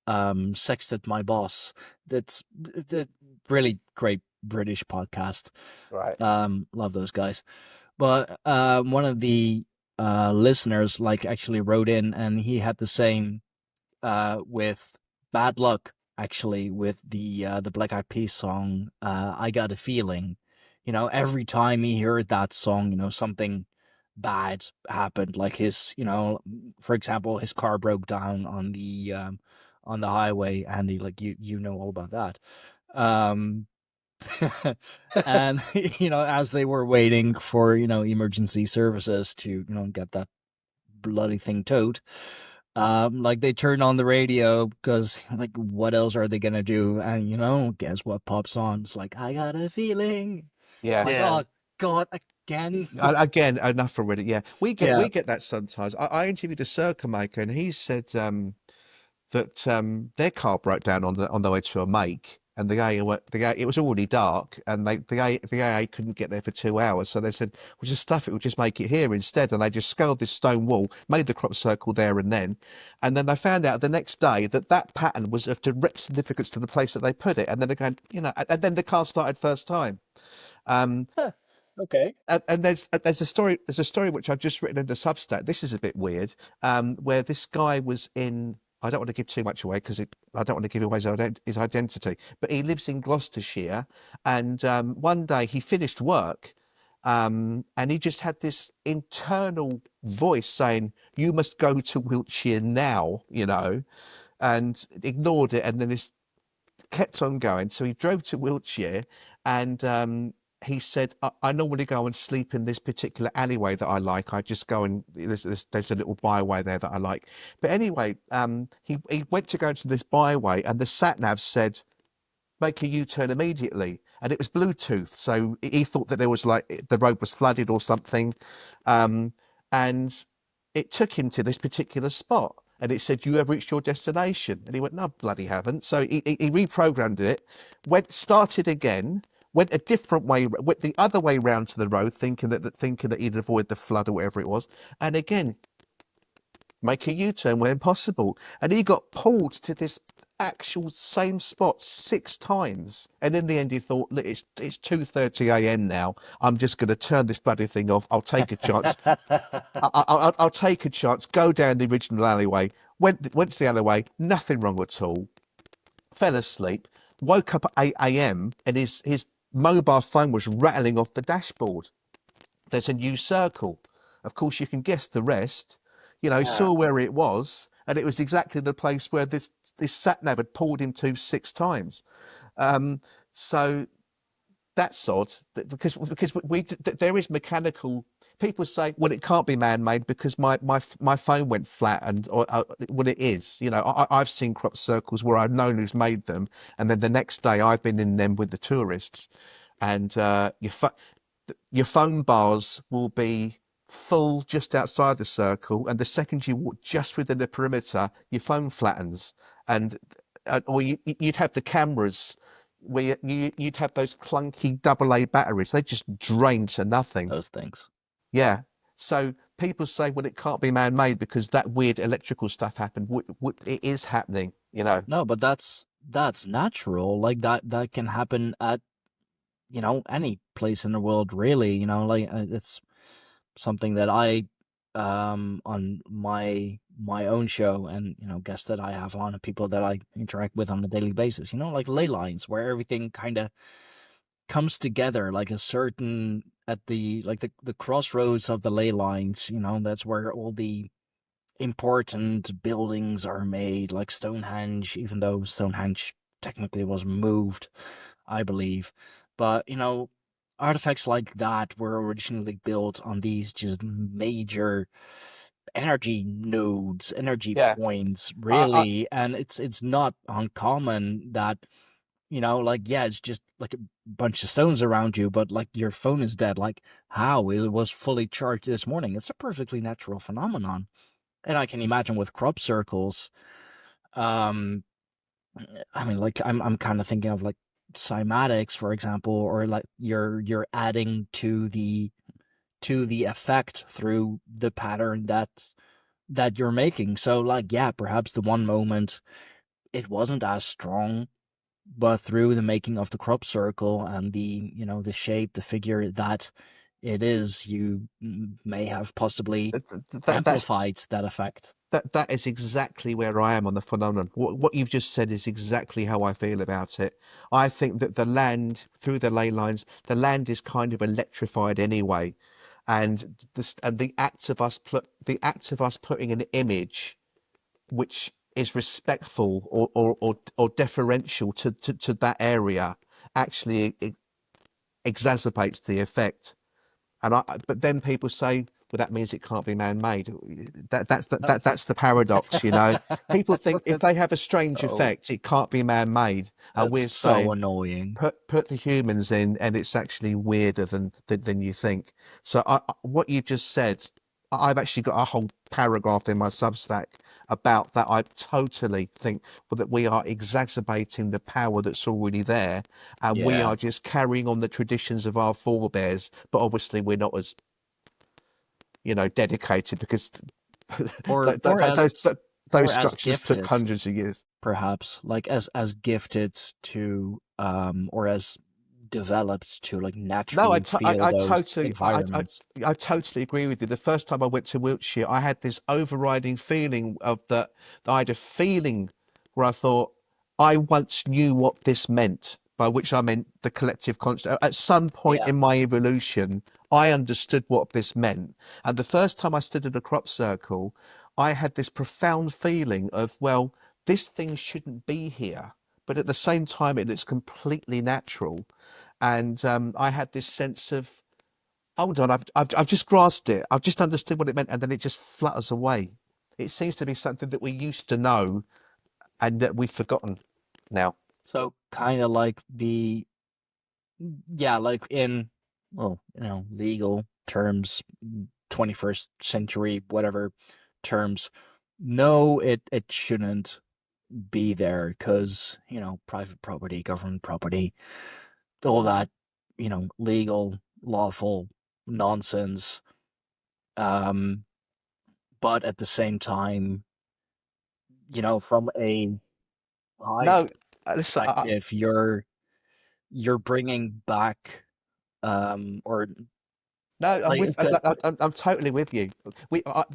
Sexted My Boss. That's the really great British podcast. Right. Love those guys. But one of the listeners like actually wrote in, and he had the same with Bad Luck, actually, with the Black Eyed Peas song, I Got a Feeling. Every time he heard that song, something bad happened. Like for example, his car broke down on the highway, and he like you know all about that. Um and as they were waiting for emergency services to get that bloody thing towed, like they turned on the radio because like what else are they gonna do? And guess what pops on? It's like, I got a feeling. Yeah. Like, Yeah. oh God, again. Again, enough already. Yeah, Yeah. we get that sometimes. I interviewed a circle maker, and he said that their car broke down on the way to a make, and it was already dark, and the AA couldn't get there for 2 hours, so they said, "We'll just stuff it. We'll just make it here instead." And they just scaled this stone wall, made the crop circle there and then they found out the next day that pattern was of direct significance to the place that they put it, and then they're going, and then the car started first time. Um, Huh. Okay. and there's a story which I've just written in the Substack. This is a bit weird, where this guy was in. I don't want to give too much away because I don't want to give away his identity. But he lives in Gloucestershire, and one day he finished work, and he just had this internal voice saying, "You must go to Wiltshire now," and ignored it, and then this kept on going. So he drove to Wiltshire, and he said, I normally go and sleep in this particular alleyway that I like. I just go and there's a little byway there that I like." But anyway, he went to go to this byway, and the sat nav said, "Make a U-turn immediately." And it was Bluetooth, so he thought that there was like the road was flooded or something, and it took him to this particular spot. And it said, "You have reached your destination." And he went, "No, bloody haven't." So he reprogrammed it, started again, went a different way, went the other way round to the road, thinking that he'd avoid the flood or whatever it was. And again, make a U-turn when possible. And he got pulled to this actual same spot 6 times. And in the end, he thought, "Look, it's 2:30 a.m. now. I'm just going to turn this bloody thing off. I'll take a chance. I'll take a chance. Go down the original alleyway." Went to the alleyway. Nothing wrong at all. Fell asleep. Woke up at 8 a.m. and his mobile phone was rattling off the dashboard. There's a new circle. Of course, you can guess the rest. He Yeah. saw where it was, and it was exactly the place where this sat nav had pulled him to 6 times. So that's odd, because there is mechanical. people say, well, it can't be man-made because my phone went flat, and well, it is. You know, I've seen crop circles where I've known who's made them, and then the next day I've been in them with the tourists, and your phone bars will be full just outside the circle, and the second you walk just within the perimeter, your phone flattens, and or you'd have the cameras where you'd have those clunky AA batteries. They just drain to nothing. Those things. Yeah. So people say, well, it can't be man-made because that weird electrical stuff happened. It is happening, you know. No, but that's natural. Like that can happen at, any place in the world, really. Like it's something that I on my own show, and guests that I have on, and people that I interact with on a daily basis, like ley lines, where everything kind of comes together, like a certain at the like the crossroads of the ley lines. That's where all the important buildings are made, like Stonehenge, even though Stonehenge technically was moved, I believe. But, artifacts like that were originally built on these just major energy nodes, energy Yeah. points, I really. And it's not uncommon that, like, yeah, it's just like a bunch of stones around you, but like your phone is dead. Like, how? It was fully charged this morning. It's a perfectly natural phenomenon. And I can imagine with crop circles, um, I mean, like I'm kind of thinking of like cymatics, for example, or like you're adding to the effect through the pattern that you're making. So like, yeah, perhaps the one moment it wasn't as strong, but through the making of the crop circle and the shape, the figure that it is, you may have possibly that's amplified that effect. that is exactly where I am on the phenomenon. What you've just said is exactly how I feel about it. I think that the land, through the ley lines, the land is kind of electrified anyway, and the act of us putting an image which is respectful or deferential to that area actually exacerbates the effect. But then people say, well, that means it can't be man-made. That's the paradox, you know. People think if they have a strange Oh, effect, it can't be man-made, and that's we're so saying annoying. put the humans in, and it's actually weirder than you think. So what you just said, I've actually got a whole paragraph in my Substack about that. I totally think that we are exacerbating the power that's already there, and we Yeah. are just carrying on the traditions of our forebears. But obviously, we're not as, dedicated, because Or th- th- or th- as those or as structures took gifted, hundreds of years. perhaps, like as gifted to or as developed to like No, naturally feel those environments. I totally agree with you. The first time I went to Wiltshire, I had this overriding feeling that I had a feeling where I thought I once knew what this meant, by which I meant the collective conscious. At some point Yeah. in my evolution, I understood what this meant. And the first time I stood in a crop circle, I had this profound feeling of, well, this thing shouldn't be here. But at the same time, it's completely natural. And I had this sense of, hold on, I've just grasped it. I've just understood what it meant, and then it just flutters away. It seems to be something that we used to know and that we've forgotten now. So kind of like yeah, like in, well, legal terms, 21st century, whatever terms. No, it shouldn't be there because, private property, government property, all that, legal, lawful nonsense. Um, but at the same time, from a high No, listen, perspective, you're bringing back, or no, I'm like with. it could, I'm totally with you.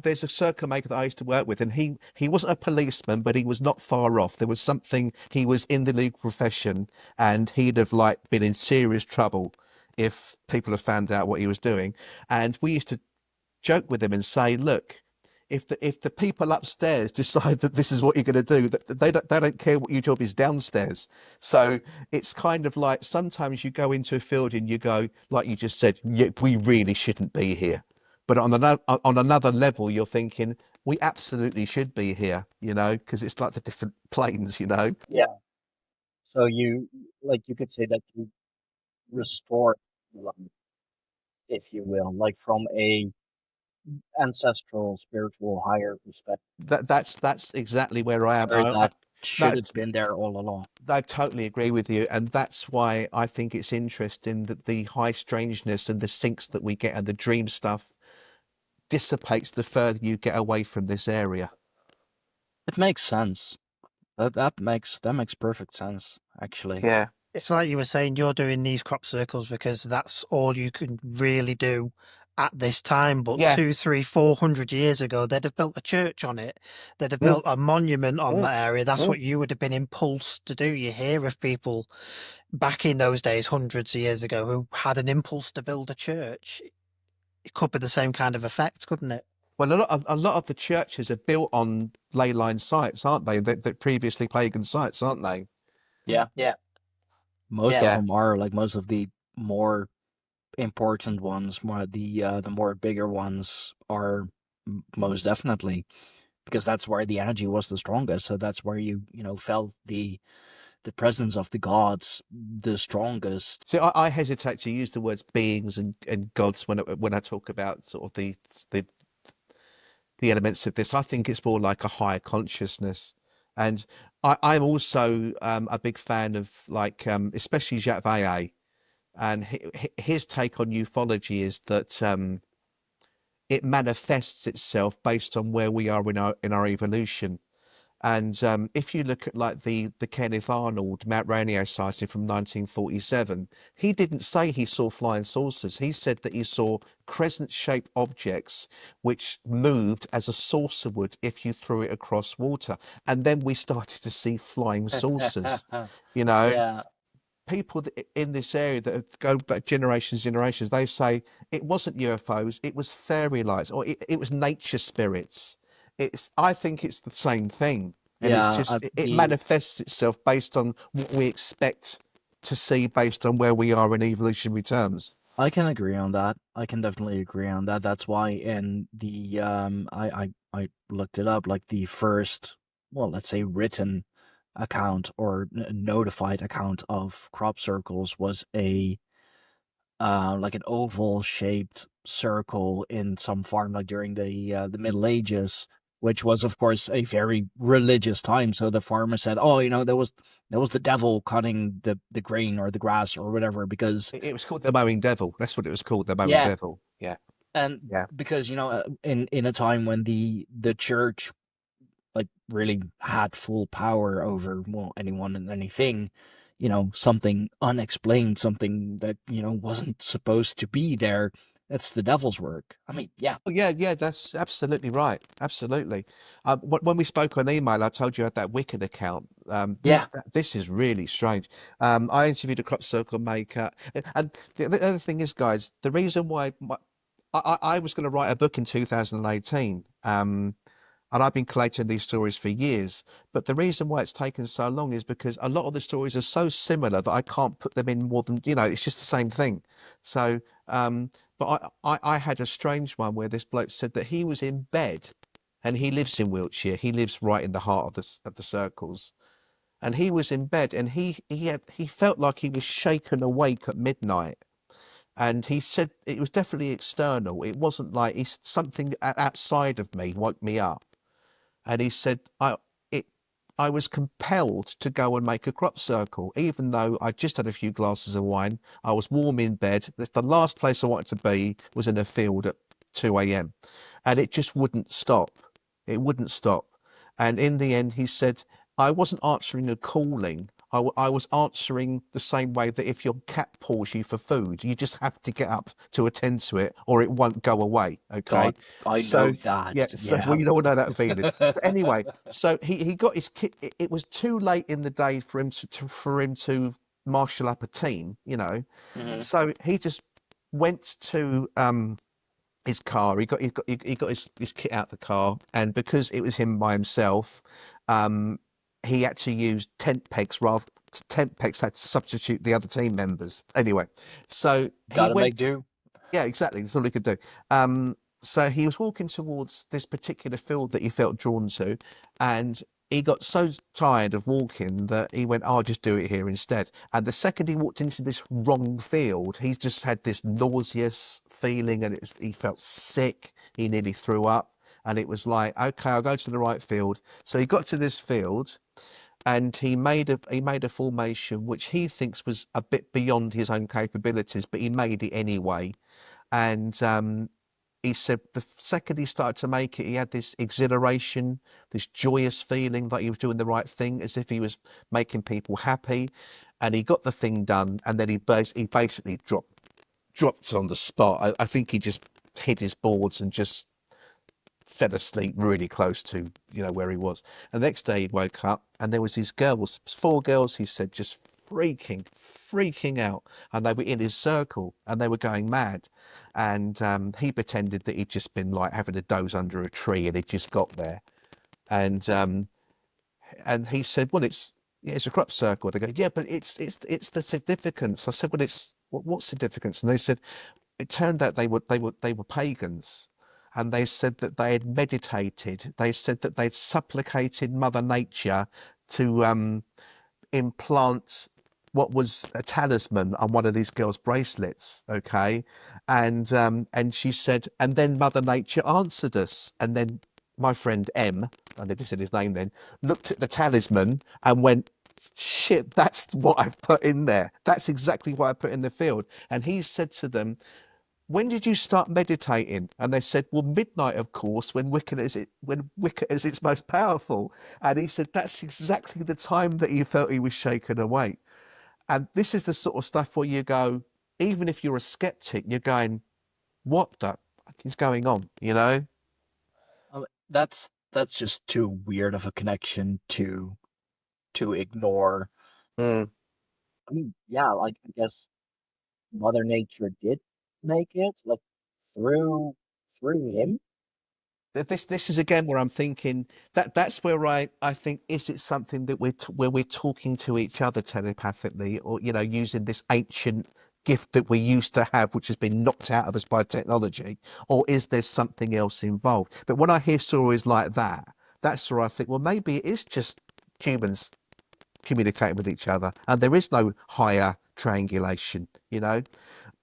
There's a circle maker that I used to work with, and he wasn't a policeman, but he was not far off. There was something. He was in the legal profession, and he'd have like been in serious trouble if people had found out what he was doing. And we used to joke with him and say, look, if the people upstairs decide that this is what you're going to do, that they don't care what your job is downstairs. So it's kind of like sometimes you go into a field and you go, like you just said, yeah, we really shouldn't be here. But on another level, you're thinking we absolutely should be here, you know, because it's like the different planes, you know. Yeah. So you could say that you restore life, if you will, like from a ancestral, spiritual, higher perspective, That's exactly where I am. where that should have That's been there all along. I totally agree with you, and that's why I think it's interesting that the high strangeness and the syncs that we get and the dream stuff dissipates the further you get away from this area. It makes sense. That makes perfect sense, actually. Yeah. It's like you were saying, you're doing these crop circles because that's all you can really do at this time. But Yeah. 200, 300, 400 years ago, they'd have built a church on it. They'd have Mm, built a monument on mm, that area. That's mm. what you would have been impulsed to do. You hear of people back in those days, hundreds of years ago, who had an impulse to build a church. It could be the same kind of effect, couldn't it? Well, a lot of the churches are built on ley line sites, aren't they? They're previously pagan sites, aren't they? Yeah. Yeah. Most of Yeah. them are, like, most of the more important ones, the more bigger ones are most definitely, because that's where the energy was the strongest. So that's where you felt the presence of the gods the strongest. So I hesitate to use the words beings and gods when I talk about sort of the the elements of this. I think it's more like a higher consciousness. And I'm also a big fan of like, especially Jacques Vallée, and his take on ufology is that it manifests itself based on where we are in our evolution. And if you look at like the Kenneth Arnold Mount Rainier sighting from 1947, he didn't say he saw flying saucers. He said that he saw crescent-shaped objects which moved as a saucer would if you threw it across water. And then we started to see flying saucers. You know, Yeah, people in this area that have go back generations, they say it wasn't UFOs, it was fairy lights, or it was nature spirits. I think it's the same thing, and it's yeah. just it The manifests itself based on what we expect to see based on where we are in evolutionary terms. I can agree on that. I can definitely agree on that. That's why in the I looked it up, like the first, well, let's say written account or notified account of crop circles was a like an oval shaped circle in some farm, like during the Middle Ages, which was of course a very religious time. So the farmer said, "Oh, that was the devil cutting the grain or the grass or whatever," because It was called the mowing devil. That's what it was called, the mowing yeah, devil. Yeah, and yeah. because in a time when the church like really had full power over, well, anyone and anything, something unexplained, something that wasn't supposed to be there, that's the devil's work. I mean, yeah. Oh, yeah, yeah, that's absolutely right. Absolutely. When we spoke on email, I told you I had that Wicked account. Yeah. This is really strange. I interviewed a crop circle maker, and the other thing is, guys, the reason why I was going to write a book in 2018, and I've been collating these stories for years. But the reason why it's taken so long is because a lot of the stories are so similar that I can't put them in more than, it's just the same thing. So, but I had a strange one where this bloke said that he was in bed, and he lives in Wiltshire. He lives right in the heart of the circles, and he was in bed, and he felt like he was shaken awake at midnight. And he said it was definitely external. It wasn't like something outside of me woke me up. And he said, I was compelled to go and make a crop circle, even though I just had a few glasses of wine. I was warm in bed. The last place I wanted to be was in a field at 2 a.m. And it just wouldn't stop. It wouldn't stop. And in the end, he said, I wasn't answering a calling. I was answering the same way that if your cat paws you for food, you just have to get up to attend to it or it won't go away. Okay. God, I know So, that. yeah. So, Yeah. well, you all know that feeling. So anyway, so he got his kit. It was too late in the day for him to marshal up a team, Mhm. So he just went to his car. He got his kit out the car, and because it was him by himself, um, he had to use tent pegs had to substitute the other team members. Anyway, so he Gotta make went. do. Yeah, exactly. That's all he could do. Um, So he was walking towards this particular field that he felt drawn to, and he got so tired of walking that he went, "Oh, I'll just do it here instead." And the second he walked into this wrong field, he just had this nauseous feeling, and he felt sick. He nearly threw up, and it was like, "Okay, I'll go to the right field." So he got to this field, and he made a formation which he thinks was a bit beyond his own capabilities, but he made it anyway. And he said the second he started to make it, he had this exhilaration, this joyous feeling like he was doing the right thing, as if he was making people happy. And he got the thing done, and then he basically dropped on the spot. I think he just hit his boards and just fell asleep really close to where he was. And the next day he woke up, and there was these girls, 4 girls, he said, just freaking out, and they were in his circle, and they were going mad. And he pretended that he'd just been like having a doze under a tree, and he'd just got there. And he said, "Well, it's a crop circle." They go, "Yeah, but it's the significance." I said, "Well, what significance?" And they said, it turned out they were pagans, and they said that they had meditated. They said that they'd supplicated Mother Nature to implant what was a talisman on one of these girls' bracelets. Okay, and she said, and then Mother Nature answered us, and then my friend M, I never said his name then, looked at the talisman and went, "Shit, that's what I've put in there. That's exactly what I put in the field." And he said to them, "When did you start meditating?" And they said, "Well, midnight, of course, when Wicca is its most powerful." And he said that's exactly the time that he felt he was shaken awake. And this is the sort of stuff where you go, even if you're a skeptic, you're going, "What the fuck is going on?" You know? That's just too weird of a connection to ignore. Mm. I mean, yeah, like I guess Mother Nature did make it, like through him. This is again where I'm thinking that's where I think, is it something that where we're talking to each other telepathically, or using this ancient gift that we used to have, which has been knocked out of us by technology, or is there something else involved? But when I hear stories like that, that's where I think, well, maybe it is just humans communicating with each other, and there is no higher triangulation.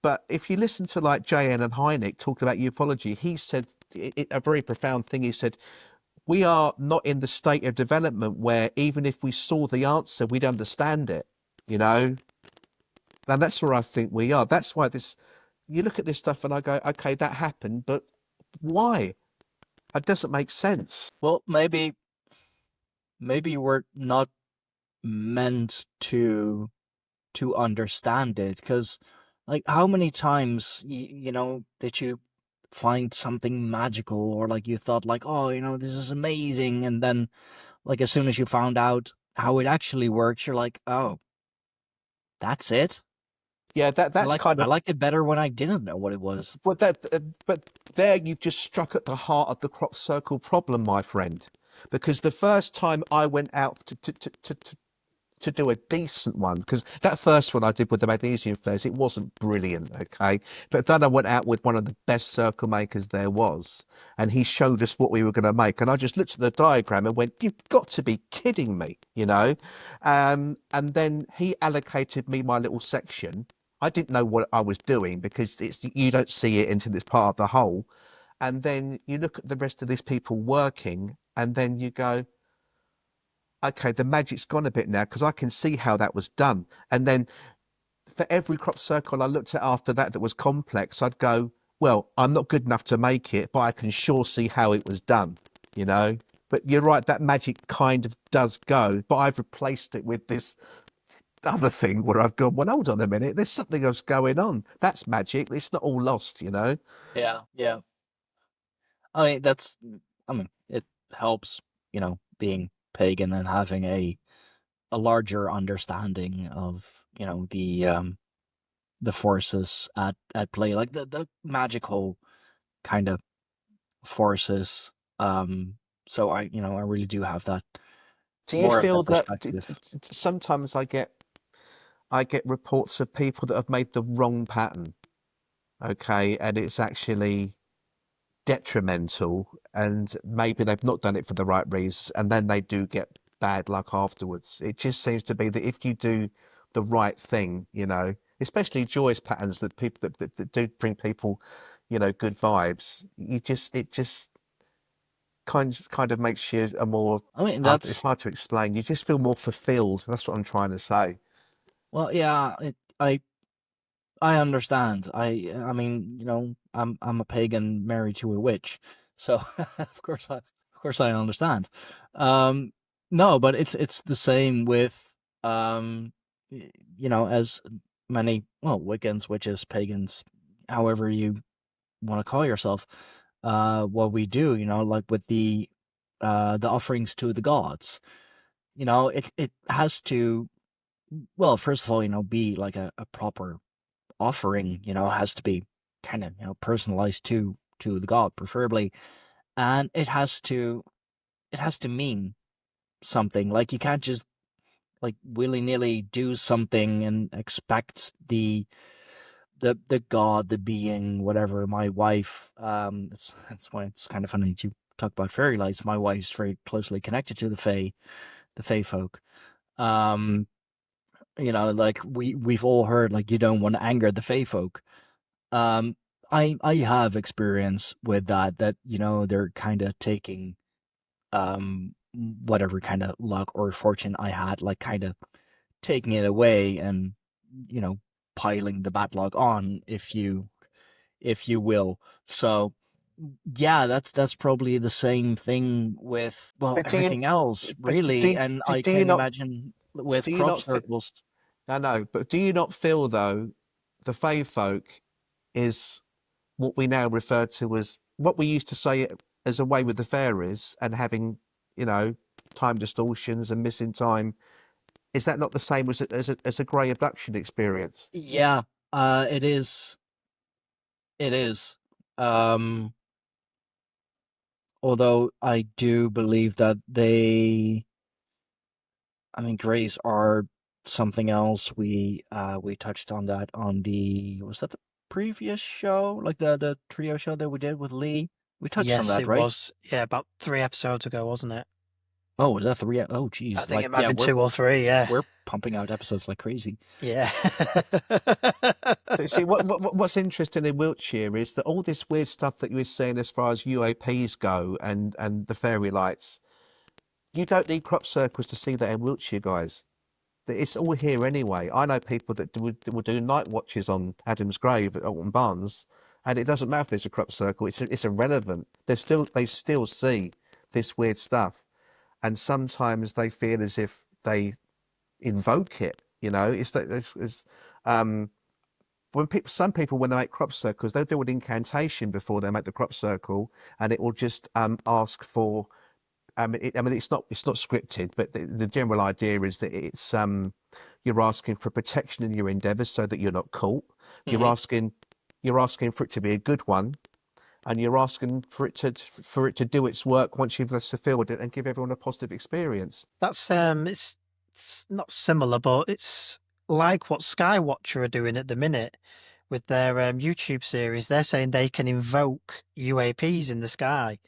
But if you listen to like J.N. and Hynek talking about ufology, he said a very profound thing. He said, "We are not in the state of development where even if we saw the answer, we'd understand it, you know?" And that's where I think we are. That's why you look at this stuff and I go, okay, that happened, but why? It doesn't make sense. Well, maybe we're not meant to understand it, because like how many times did you find something magical, or like you thought like, oh, this is amazing, and then like as soon as you found out how it actually works, you're like, oh, that's it. Yeah, that's kind I of liked it better when I didn't know what it was. but there you've just struck at the heart of the crop circle problem, my friend. Because the first time I went out to do a decent one, because that first one I did with the magnesium flares, it wasn't brilliant, okay? But then I went out with one of the best circle makers there was, and he showed us what we were going to make. And I just looked at the diagram and went, "You've got to be kidding me," you know? And then he allocated me my little section. I didn't know what I was doing, because you don't see it until it's part of the whole. And then you look at the rest of these people working, and then you go, okay, the magic's gone a bit now, because I can see how that was done. And then for every crop circle I looked at after that was complex, I'd go, well, I'm not good enough to make it, but I can sure see how it was done, you know? But you're right, that magic kind of does go, but I've replaced it with this other thing where I've gone, well, hold on a minute, there's something else going on. That's magic. It's not all lost. Yeah, yeah. I mean, it helps, being pagan and having a larger understanding of, the forces at play, like the magical kind of forces. So I really do have that Do you more of feel that that perspective. sometimes I get reports of people that have made the wrong pattern, okay, and it's actually detrimental, and maybe they've not done it for the right reasons, and then they do get bad luck afterwards. It just seems to be that if you do the right thing, especially joyous patterns that people that do bring people, good vibes, it just kind of makes you a more I mean, it's that's hard to explain. You just feel more fulfilled. That's what I'm trying to say. well, yeah. I understand. I mean, I'm a pagan married to a witch, so of course I understand. Um, no, but it's the same with as many Wiccans, witches, pagans, however you want to call yourself. What we do, like with the offerings to the gods, it has to, well, first of all, be like a proper offering, has to be kind of, personalized to the god, preferably, and it has to mean something. Like, you can't just like willy nilly do something and expect the god, the being, whatever. My wife, that's why it's kind of funny that you talk about fairy lights. My wife's very closely connected to the Fae folk. Um, like we've all heard, like, you don't want to anger the Fae folk. Um, I have experience with that they're kind of taking whatever kind of luck or fortune I had, like, kind of taking it away and you know piling the bad luck on, if you will. So yeah, that's probably the same thing with, well, But do you everything else, but really, and I do you can not imagine with do you crop not fe- circles. I know, but do you not feel though the Fae folk is what we now refer to as what we used to say as a way with the fairies and having, you know, time distortions and missing time. Is that not the same as a grey abduction experience? Yeah, it is. It is. Um, Although I do believe that I mean, grays are something else. We touched on that on was that the previous show, like the trio show that we did with Lee? We touched on Yes, that, it right? was. Yeah, about 3 episodes ago, wasn't it? Oh, was that three? Oh, I geez. think Like, it might have yeah, been we're 2 or 3. Yeah, we're pumping out episodes like crazy. yeah. But see, what's interesting in Wiltshire is that all this weird stuff that you were saying as far as UAPs go and the fairy lights, you don't need crop circles to see that in Wiltshire, guys. It's all here anyway. I know people that will do night watches on Adam's grave at Alton Barnes, and it doesn't matter if there's a crop circle. It's irrelevant. They still see this weird stuff, and sometimes they feel as if they invoke it. It's that it's some people when they make crop circles, they'll do an incantation before they make the crop circle, and it will just ask for. I mean, it's not scripted, but the general idea is that it's you're asking for protection in your endeavours so that you're not caught. You're Hmm. asking you're asking for it to be a good one, and you're asking for it to do its work once you've fulfilled it and give everyone a positive experience. That's it's not similar, but it's like what Skywatcher are doing at the minute with their YouTube series. They're saying they can invoke UAPs in the sky,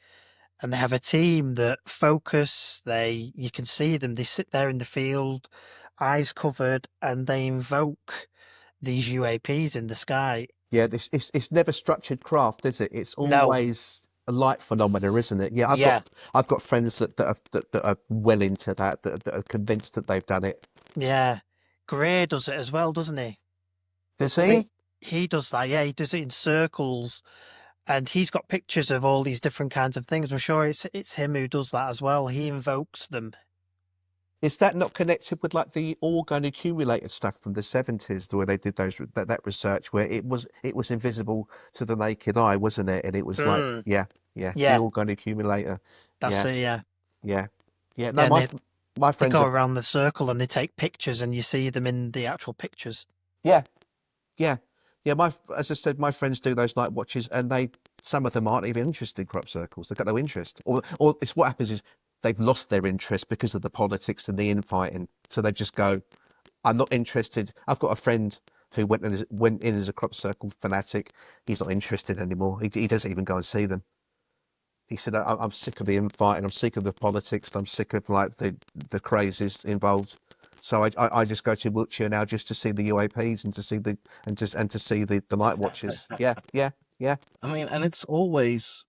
and they have a team that focus. You can see them. They sit there in the field, eyes covered, and they invoke these UAPs in the sky. Yeah, this it's never structured craft, is it? It's No, always a light phenomena, isn't it? Yeah, I've got yeah, I've got friends that are well into that are convinced that they've done it. yeah. Gray does it as well, doesn't he? Does I think he? he does that. Yeah, he does it in circles, and he's got pictures of all these different kinds of things. I'm sure it's him who does that as well. He invokes them. Is that not connected with like the orgone accumulator stuff from the 70s, where they did that research where it was invisible to the naked eye, wasn't it? And it was like, Mm, yeah, the yeah, orgone accumulator. that's Yeah, it. Yeah, yeah, yeah. No, yeah. And my they friends go have, around the circle and they take pictures, and you see them in the actual pictures. yeah, yeah, yeah. As I said, my friends do those night watches, and some of them aren't even interested in crop circles. They've got no interest, or it's what happens is they've lost their interest because of the politics and the infighting. So they just go, I'm not interested. I've got a friend who went in as a crop circle fanatic. He's not interested anymore. He doesn't even go and see them. He said, I'm sick of the infighting, I'm sick of the politics, and I'm sick of like the crazes involved. So I just go to Wiltshire now just to see the UAPs and to see the night watches. Yeah, yeah, yeah. I mean, and it's always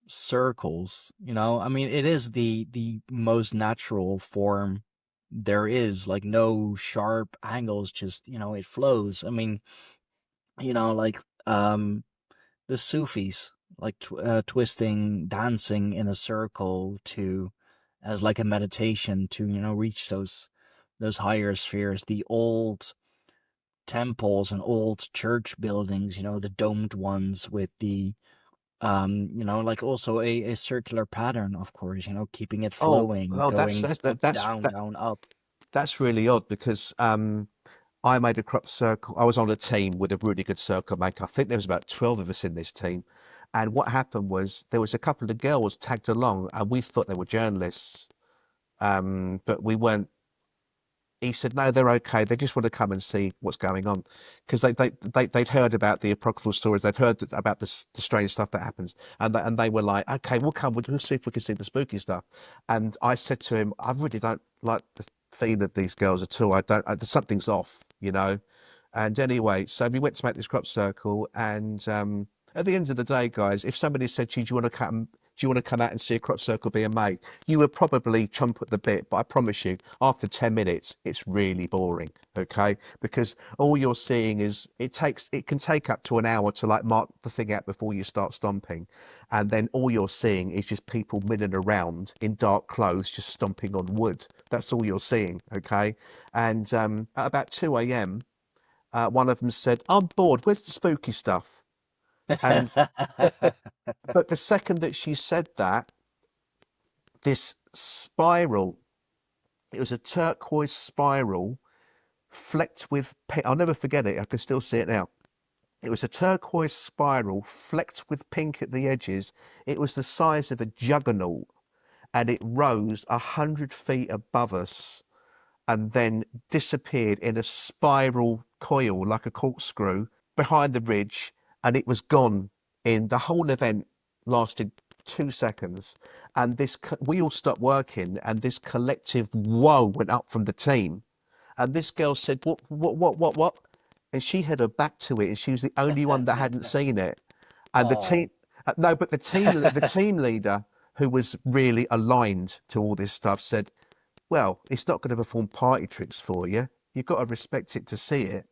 circles, you know? I mean, it is the most natural form there is, like no sharp angles, just, it flows. I mean, like the Sufis, like twisting, dancing in a circle to as like a meditation to, reach those higher spheres. The old temples and old church buildings, the domed ones with the like also a circular pattern, of course, keeping it Oh, flowing, oh, going up, that's down, down, up. that's really odd because I made a crop circle. I was on a team with a really good circle maker. I think there was about 12 of us in this team. And what happened was there was a couple of girls tagged along and we thought they were journalists. But we weren't. He said, no, they're okay. They just want to come and see what's going on. Because they'd heard about the apocryphal stories. They've heard about the strange stuff that happens. And they were like, okay, we'll come. We'll see if we can see the spooky stuff. And I said to him, I really don't like the feel of these girls at all. Something's off, you know? And anyway, so we went to make this crop circle. And at the end of the day, guys, if somebody said to you, do you want to come out and see a crop circle being made? You would probably chomp at the bit, but I promise you, after 10 minutes, it's really boring, okay? Because all you're seeing is it can take up to an hour to like mark the thing out before you start stomping. And then all you're seeing is just people milling around in dark clothes, just stomping on wood. That's all you're seeing, okay? And at about 2 a.m., one of them said, I'm bored, where's the spooky stuff? And but the second that she said that, this spiral, it was a turquoise spiral flecked with pink. I'll never forget it. I can still see it now. It was a turquoise spiral flecked with pink at the edges. It was the size of a juggernaut and it rose 100 feet above us and then disappeared in a spiral coil like a corkscrew behind the ridge, and it was gone. In the whole event lasted 2 seconds, and we all stopped working, and this collective whoa went up from the team, and this girl said, what? And she had her back to it, and she was the only one that hadn't seen it. And the Oh. team, no, but the team leader, who was really aligned to all this stuff, said, well, it's not going to perform party tricks for you. You've got to respect it to see it.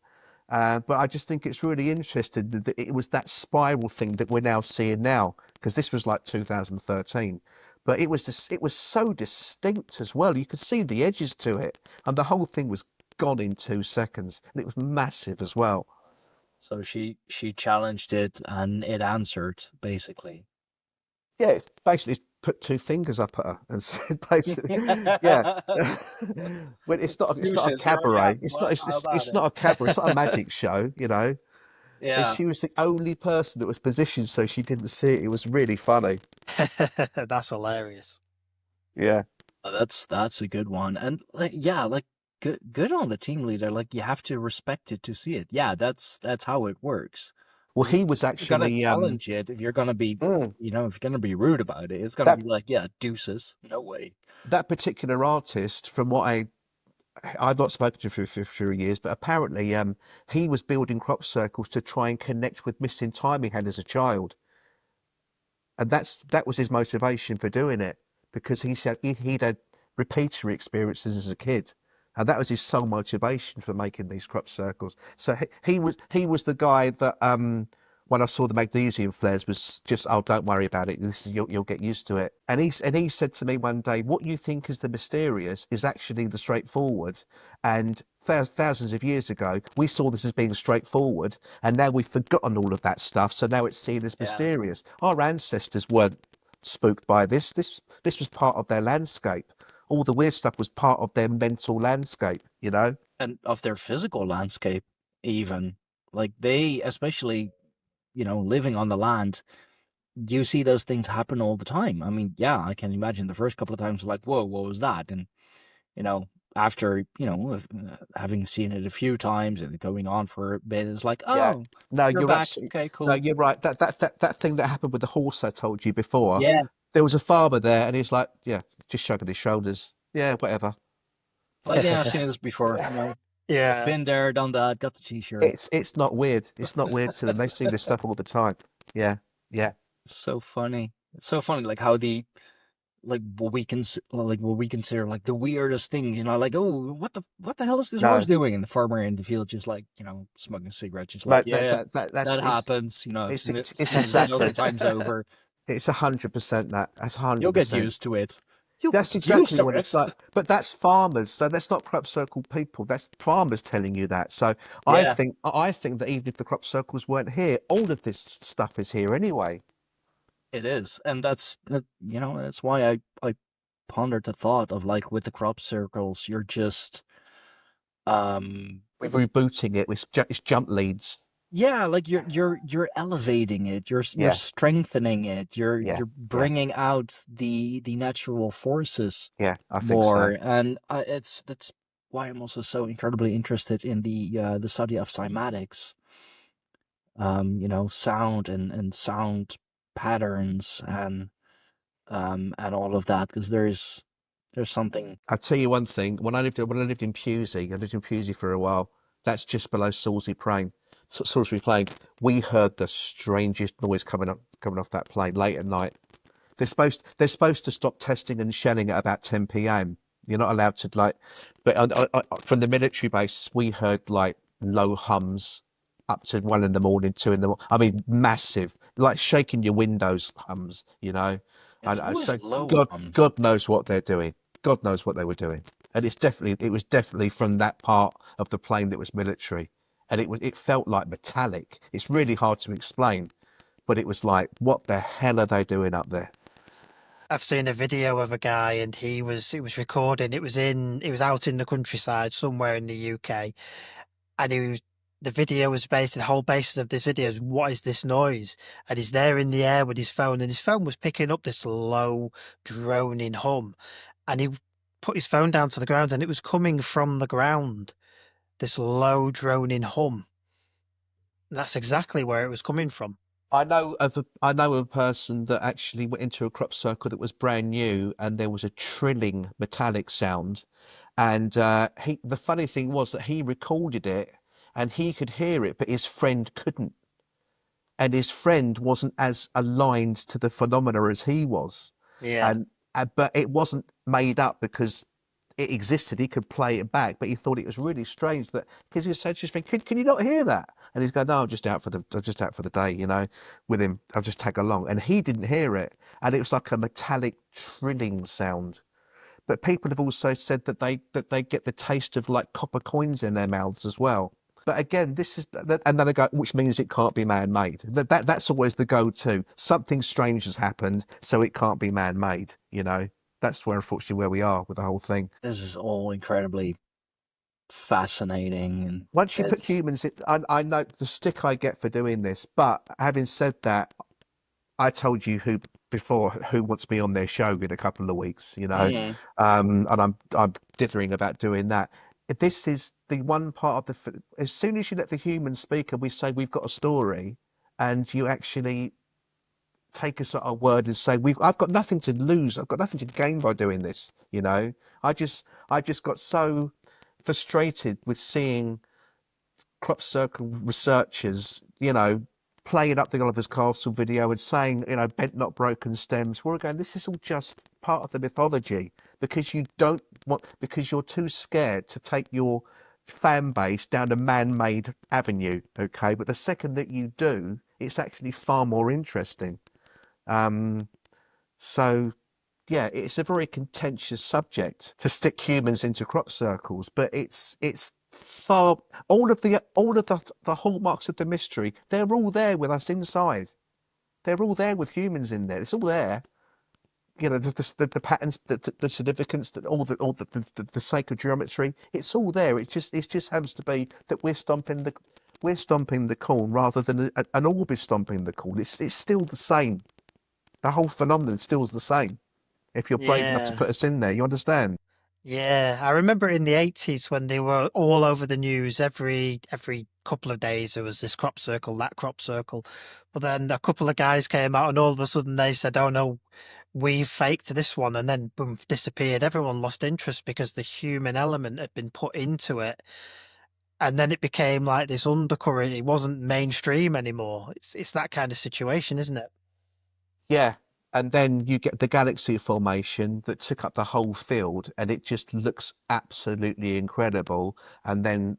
But I just think it's really interesting that it was that spiral thing that we're now seeing now, because this was like 2013. But it was so distinct as well. You could see the edges to it, and the whole thing was gone in 2 seconds, and it was massive as well. So she challenged it and it answered, basically. Yeah, basically put two fingers up at her and said, basically, yeah. Well, it's not a Deuces, here I cabaret. am. What? How about It's it? not a cabaret. It's not a magic show, you know. And Yeah. she was the only person that was positioned so she didn't see it. It was really funny. That's hilarious. Yeah. That's a good one. And like, yeah, like good on the team leader. Like you have to respect it to see it. Yeah, that's how it works. Well, If he was you're gonna actually challenge it, if you're gonna be, mm, if you're gonna be rude about it, it's gonna that be like, yeah, deuces. No way. that particular artist, from what I've not spoken to him for a few years, but apparently he was building crop circles to try and connect with missing time he had as a child. And that was his motivation for doing it, because he said he'd had repeater experiences as a kid, and that was his sole motivation for making these crop circles. So he was the guy that when I saw the magnesium flares was just, oh, don't worry about it, you'll get used to it. And he said to me one day, what you think is the mysterious is actually the straightforward. And thousands of years ago we saw this as being straightforward, and now we've forgotten all of that stuff, so now it's seen as Yeah. mysterious. Our ancestors weren't spooked by this was part of their landscape. All the weird stuff was part of their mental landscape, you know. And of their physical landscape, even. Like they, especially, living on the land, you see those things happen all the time. I mean, yeah, I can imagine the first couple of times, like, whoa, what was that? And, after, having seen it a few times and going on for a bit, it's like, Yeah. oh, No, you're you're back. absolutely Okay, no, cool. you're right. That thing that happened with the horse I told you before, Yeah. there was a farmer there, and he's like, yeah, just shrugging his shoulders. Yeah, whatever. Like, yeah, I've seen this before. Yeah. Been there, done that, got the T-shirt. It's not weird. It's not weird to them. They see this stuff all the time. Yeah, yeah. It's so funny. It's so funny, like how the like what we consider like the weirdest things. Like, oh, what the hell is this horse No, doing? And the farmer in the field just like smoking a cigarette, just like, no, yeah, that's that happens. I've it's seen it, it's seen it a dozen exactly times over. it's 100% that. That's You'll get 100%. used to it. You'll That's get used exactly to what it's it. like. But that's farmers, so that's not crop circle people. That's farmers telling you that. So Yeah, I think that even if the crop circles weren't here, all of this stuff is here anyway. it is, and that's why I pondered the thought of like with the crop circles, you're just um We're rebooting it with it's jump leads. yeah, like you're elevating it, you're Yeah, strengthening it, yeah, you're yeah, bringing out the natural forces yeah. I think so. more, and that's why I'm also so incredibly interested in the study of cymatics, sound and sound patterns and all of that, because there's something. I'll tell you one thing. When I lived in Pewsey, I lived in Pewsey for a while. That's just below Salisbury Plain. We heard the strangest noise coming off that plane late at night. They're supposed to stop testing and shelling at about 10 p.m. You're not allowed to but from the military base, we heard like low hums up to 1 in the morning, 2 in the morning. I mean, massive, like shaking your windows hums, It's And always so low hums. God knows what they're doing. God knows what they were doing. And it was definitely from that part of the plane that was military, and it felt like metallic. It's really hard to explain, but it was like, what the hell are they doing up there? I've seen a video of a guy and it was recording. It was out in the countryside somewhere in the UK, and the whole basis of this video is, what is this noise? And he's there in the air with his phone, and his phone was picking up this low droning hum, and he put his phone down to the ground, and it was coming from the ground, this low droning hum. That's exactly where it was coming from. I know of a person that actually went into a crop circle that was brand new, and there was a trilling metallic sound. And the funny thing was that he recorded it, and he could hear it, but his friend couldn't. And his friend wasn't as aligned to the phenomena as he was. Yeah. And but it wasn't made up because it existed. He could play it back, but he thought it was really strange that, because he said to his friend, can you not hear that? And he's going, no, I'm just out for the day, with him. I'll just tag along. And he didn't hear it. And it was like a metallic trilling sound. But people have also said that they get the taste of like copper coins in their mouths as well. But again, and then I go, which means it can't be man-made. That's always the go-to. Something strange has happened, so it can't be man-made. That's where, unfortunately, where we are with the whole thing. This is all incredibly fascinating, and Once you put it's humans in, I know the stick I get for doing this, but having said that, I told you who wants me on their show in a couple of weeks, mm, and I'm dithering about doing that. This is the one part of as soon as you let the humans speak and we say we've got a story, and you actually take us at our word and say I've got nothing to lose, I've got nothing to gain by doing this. I just got so frustrated with seeing crop circle researchers, playing up the Oliver's Castle video and saying, bent not broken stems. We're going, this is all just part of the mythology, because because you're too scared to take your fan base down a man-made avenue. Okay, but the second that you do, it's actually far more interesting. Um, so yeah, it's a very contentious subject to stick humans into crop circles, but it's far all of the hallmarks of the mystery. They're all there with us inside. They're all there with humans in there. It's all there. The patterns, the significance, all the sacred geometry. It's all there. It just happens to be that we're stomping the corn rather than an orb is stomping the corn. It's still the same. The whole phenomenon still is the same. If you're brave enough to Yeah. put us in there, you understand? Yeah, I remember in the 80s when they were all over the news. Every couple of days there was this crop circle, that crop circle. But then a couple of guys came out and all of a sudden they said, "Oh no, we faked this one and then boom, disappeared. Everyone lost interest because the human element had been put into it. And then it became like this undercurrent. It wasn't mainstream anymore. It's that kind of situation, isn't it? Yeah. And then you get the galaxy formation that took up the whole field, and it just looks absolutely incredible. And then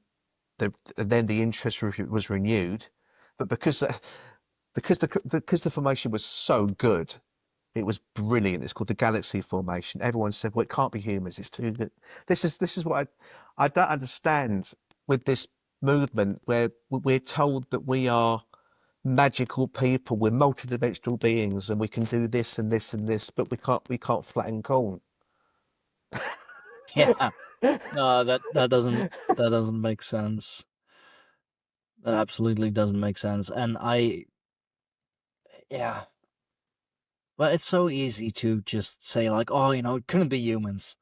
the interest was renewed, but because the formation was so good, it was brilliant. It's called the galaxy formation. Everyone said, "Well, it can't be humans. It's too good." This is what I don't understand with this movement where we're told that we are magical people, we're multidimensional beings, and we can do this and this and this, but we can't flatten corn. Yeah. No, that doesn't make sense. That absolutely doesn't make sense. And yeah. Well, it's so easy to just say like, oh, it couldn't be humans.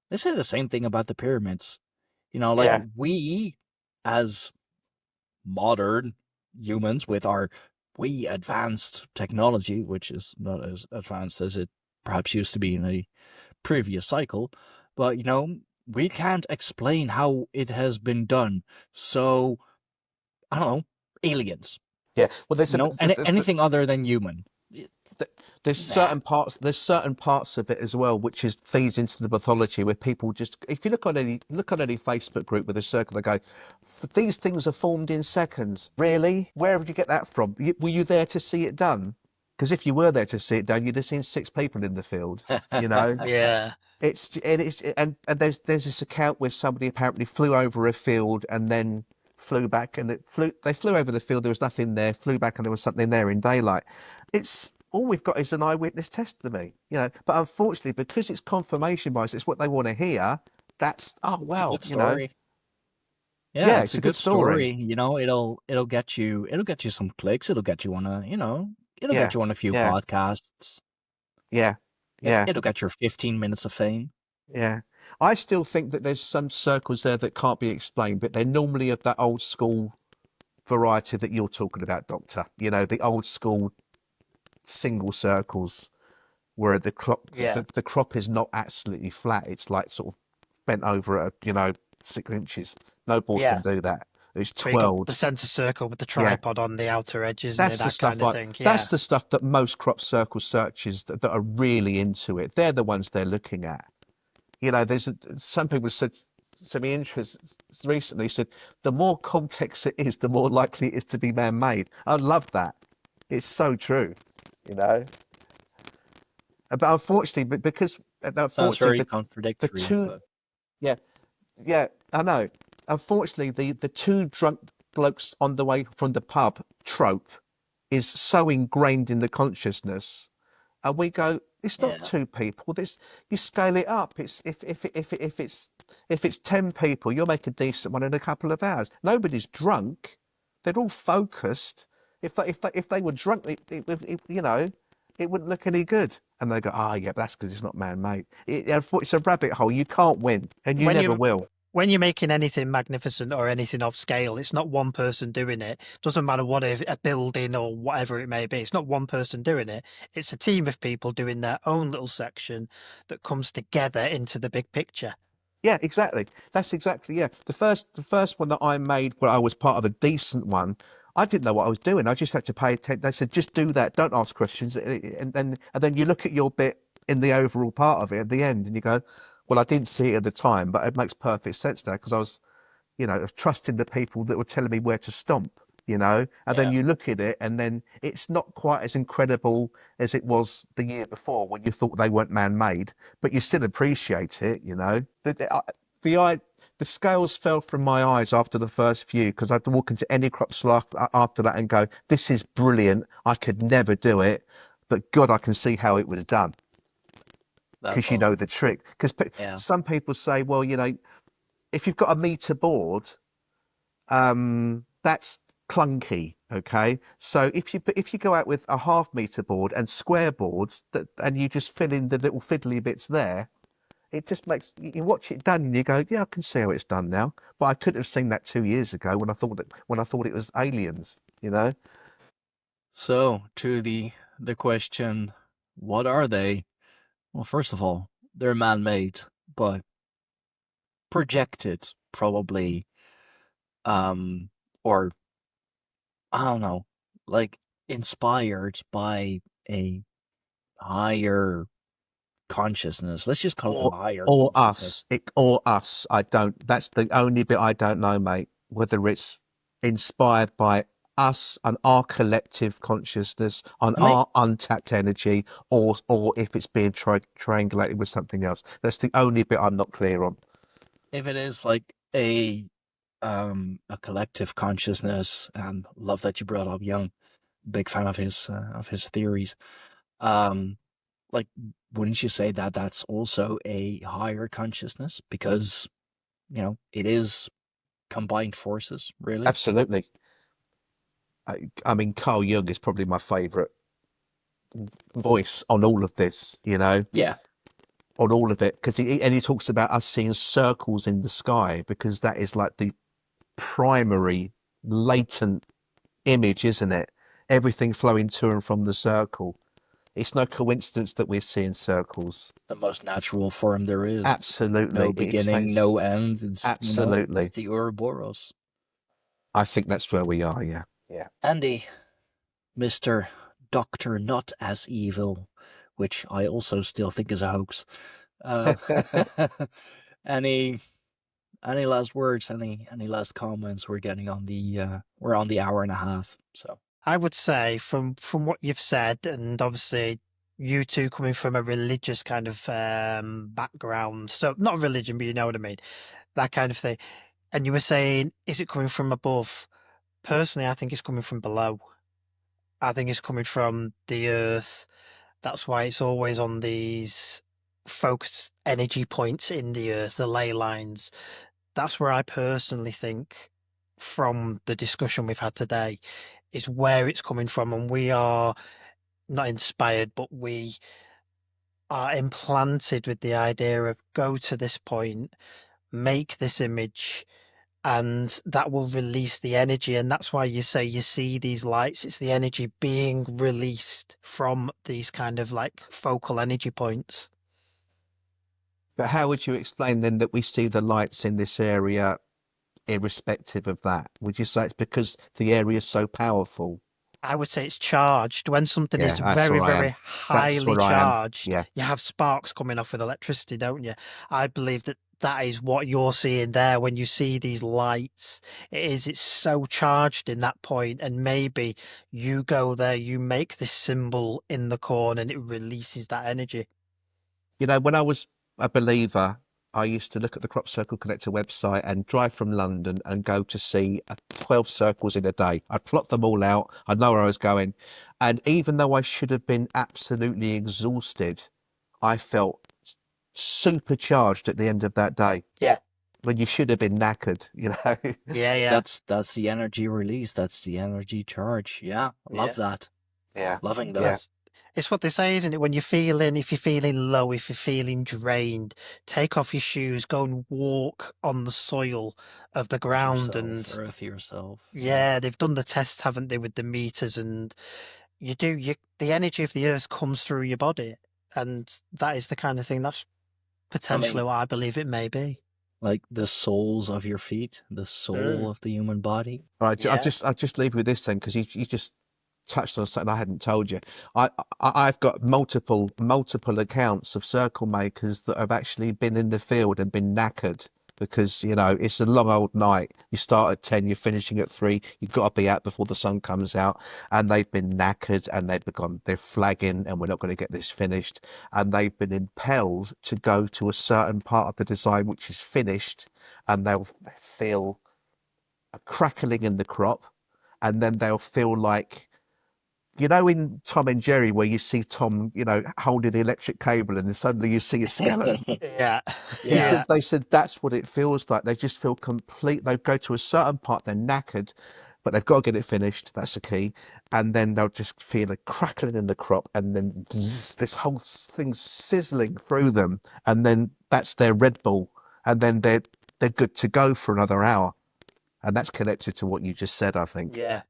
They say the same thing about the pyramids. Like Yeah, we, as modern humans with our way advanced technology, which is not as advanced as it perhaps used to be in a previous cycle, but we can't explain how it has been done. So I don't know, aliens. yeah. Well, Anything other than human. there's Nah. certain parts of it as well, which is feeds into the mythology where people just, if you look on any Facebook group with a circle, they go, these things are formed in seconds. Really? Where did you get that from? Were you there to see it done? Because if you were there to see it done, you'd have seen 6 people in the field. You know, Yeah. and there's this account where somebody apparently flew over a field and then flew back, and they flew over the field, there was nothing there, flew back and there was something there in daylight. It's all we've got is an eyewitness testimony, but unfortunately, because it's confirmation bias, it's what they want to hear. That's, oh It's a well, good story. Yeah, yeah, it's it's a a good good story. story. It'll get you some clicks. It'll get you on it'll Yeah, get you on a few yeah, podcasts. yeah, yeah, It'll get your 15 minutes of fame. yeah. I still think that there's some circles there that can't be explained, but they're normally of that old school variety that you're talking about, Doctor. The old school single circles where Yeah. the crop is not absolutely flat. It's like sort of bent over at 6 inches. No board can Yeah. do that. It's Where you got the twirled. center circle with the Yeah, tripod on the outer edges and that's the that stuff kind of like thing. that's Yeah. the stuff that most crop circle searchers that are really into it. They're the ones they're looking at. Some people said to me interest recently said the more complex it is, the more likely it is to be man-made. I love that. It's so true. You know. But unfortunately, because Sounds unfortunately very the contradictory, two, but yeah, yeah, I know. Unfortunately, the two drunk blokes on the way from the pub trope is so ingrained in the consciousness, and we go, it's not yeah. 2 people. This you scale it up. It's if it's 10 people, you'll make a decent one in a couple of hours. Nobody's drunk. They're all focused. If they were drunk, it wouldn't look any good. And they go, yeah, that's because it's not man-made. It's a rabbit hole. You can't win, and you When never you will. when you're making anything magnificent or anything of scale, it's not one person doing it. Doesn't matter what a building or whatever it may be. It's not one person doing it. It's a team of people doing their own little section that comes together into the big picture. Yeah, exactly. That's exactly, yeah. The first one that I made where I was part of a decent one, I didn't know what I was doing. I just had to pay attention. They said, just do that. Don't ask questions. And then you look at your bit in the overall part of it at the end and you go, well, I didn't see it at the time, but it makes perfect sense now because I was trusting the people that were telling me where to stomp, and then Yeah. you look at it and then it's not quite as incredible as it was the year before when you thought they weren't man-made, but you still appreciate it. The scales fell from my eyes after the first few because I'd walk into any crop slot after that and go, this is brilliant. I could never do it, but God, I can see how it was done That's because you know awesome. the trick. Because Yeah. some people say, well, if you've got a meter board, that's clunky. Okay, so if you go out with a half-meter board and square boards and you just fill in the little fiddly bits there, it just makes you watch it done and you go, yeah, I can see how it's done now. But I could have seen that 2 years ago when I thought it was aliens. So, to the question, what are they? Well, first of all, they're man-made, but projected, probably, um, or I don't know, like inspired by a higher consciousness. Let's just call it a Or higher or consciousness. us. Or us. I don't. That's the only bit I don't know, mate. Whether it's inspired by us and our collective consciousness on I mean, our untapped energy, or if it's being triangulated with something else. That's the only bit I'm not clear on. if it is like a collective consciousness, and love that you brought up Young. Big fan of his theories. Um, like, wouldn't you say that that's also a higher consciousness because it is combined forces, really? Absolutely. I mean, Carl Jung is probably my favourite voice on all of this. Yeah, On all of it, because he talks about us seeing circles in the sky because that is like the primary latent image, isn't it? Everything flowing to and from the circle. It's no coincidence that we're seeing circles. the most natural form there is. Absolutely. No It beginning, makes no end. It's absolutely. the Ouroboros. I think that's where we are, yeah. Yeah. Andy, Mr. Doctor Not As Evil, which I also still think is a hoax. Uh, any any last words? Any last comments? We're on the hour and a half. So I would say from what you've said, and obviously you two coming from a religious kind of background, so not religion, but you know what I mean, that kind of thing. And you were saying, is it coming from above? Personally, I think it's coming from below. I think it's coming from the earth. That's why it's always on these focus energy points in the earth, the ley lines. That's where I personally think, from the discussion we've had today, is where it's coming from. And we are not inspired, but we are implanted with the idea of go to this point, make this image, and that will release the energy. And that's why you say you see these lights, it's the energy being released from these kind of like focal energy points. But how would you explain then that we see the lights in this area irrespective of that? Would you say it's because the area is so powerful? I would say it's charged. When something Yeah, is that's very, where I am. very That's highly where I am. charged, Yeah. you have sparks coming off with electricity, don't you? I believe that that is what you're seeing there when you see these lights. It's so charged in that point, and maybe you go there, you make this symbol in the corner, and it releases that energy. When I was a believer, I used to look at the Crop Circle Connector website and drive from London and go to see 12 circles in a day. I'd plot them all out. I'd know where I was going. And even though I should have been absolutely exhausted, I felt supercharged at the end of that day Yeah. when you should have been knackered. Yeah, yeah, that's the energy release. That's the energy charge. Yeah, yeah. love that. Yeah. Loving Yeah. that. It's what they say, isn't it? When if you're feeling low, if you're feeling drained, take off your shoes, go and walk on the soil of the Earth ground. yourself, And earth yourself. yeah, they've done the tests, haven't they, with the meters? And the energy of the earth comes through your body. And that is the kind of thing that's I potentially mean, what I believe it may be. like the soles of your feet, the soul Mm, of the human body. All right, yeah. I'll just leave you with this then, because you just touched on something I hadn't told you. I've got multiple accounts of circle makers that have actually been in the field and been knackered because it's a long old night. You start at 10, you're finishing at 3. You've got to be out before the sun comes out, and they've been knackered and they're flagging, and we're not going to get this finished. And they've been impelled to go to a certain part of the design which is finished, and they'll feel a crackling in the crop, and then they'll feel like in Tom and Jerry where you see Tom, holding the electric cable, and then suddenly you see a skeleton. Yeah. He Yeah. Yeah. said they said that's what it feels like. They just feel complete. They go to a certain part, they're knackered, but they've got to get it finished. That's the key. And then they'll just feel a crackling in the crop, and then this whole thing sizzling through them, and then that's their Red Bull, and then they're good to go for another hour. And that's connected to what you just said, I think. Yeah. So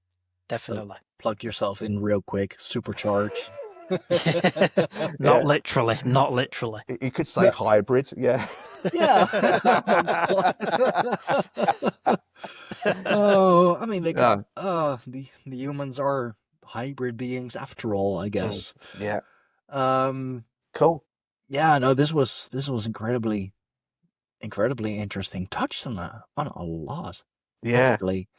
Definitely. plug yourself in real quick, supercharge. Not Yeah. literally, not literally. You could say hybrid, yeah. Yeah. Oh, God. Oh, I mean, Yeah. the humans are hybrid beings after all, I guess. Yeah. Um, Cool. yeah, no, this was incredibly interesting. Touched on a lot, Yeah. actually.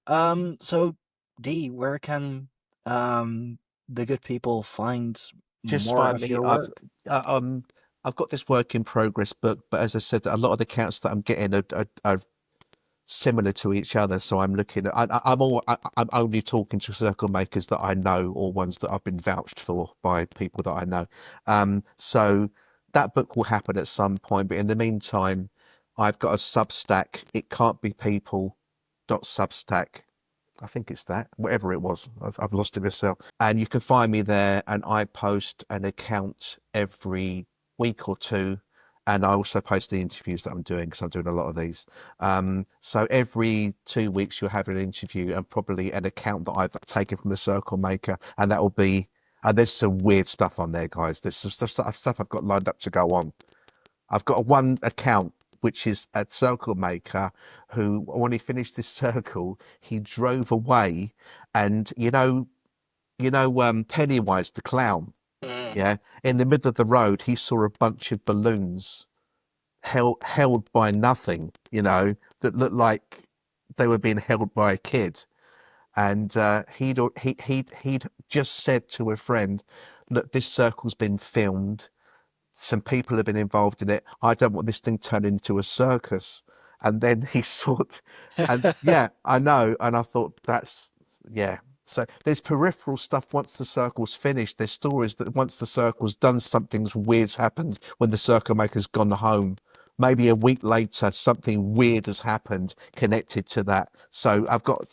So D, where can the good people find Just more find of me. your work? Uh, um, I've got this work in progress book, but as I said, a lot of the accounts that I'm getting are similar to each other. So I'm looking at, I'm only talking to circle makers that I know or ones that I've been vouched for by people that I know. So that book will happen at some point, but in the meantime, I've got a Substack. It can't be people dot Substack. I think it's that, whatever it was. I've lost it myself. And you can find me there, and I post an account every week or two. And I also post the interviews that I'm doing because I'm doing a lot of these. So every 2 weeks you'll have an interview and probably an account that I've taken from the Circle Maker, and that will be. And there's some weird stuff on there, guys. There's some stuff I've got lined up to go on. I've got one account which is a circle maker who, when he finished this circle, he drove away, and Pennywise the clown. Mm. Yeah, in the middle of the road, he saw a bunch of balloons held by nothing. That looked like they were being held by a kid, and he'd just said to a friend, "Look, this circle's been filmed. Some people have been involved in it. I don't want this thing turned into a circus." And then he thought, and yeah, I know. And I thought, yeah. So there's peripheral stuff once the circle's finished. There's stories that once the circle's done, something's weird's happened when the circle maker's gone home. Maybe a week later, something weird has happened connected to that. So I've got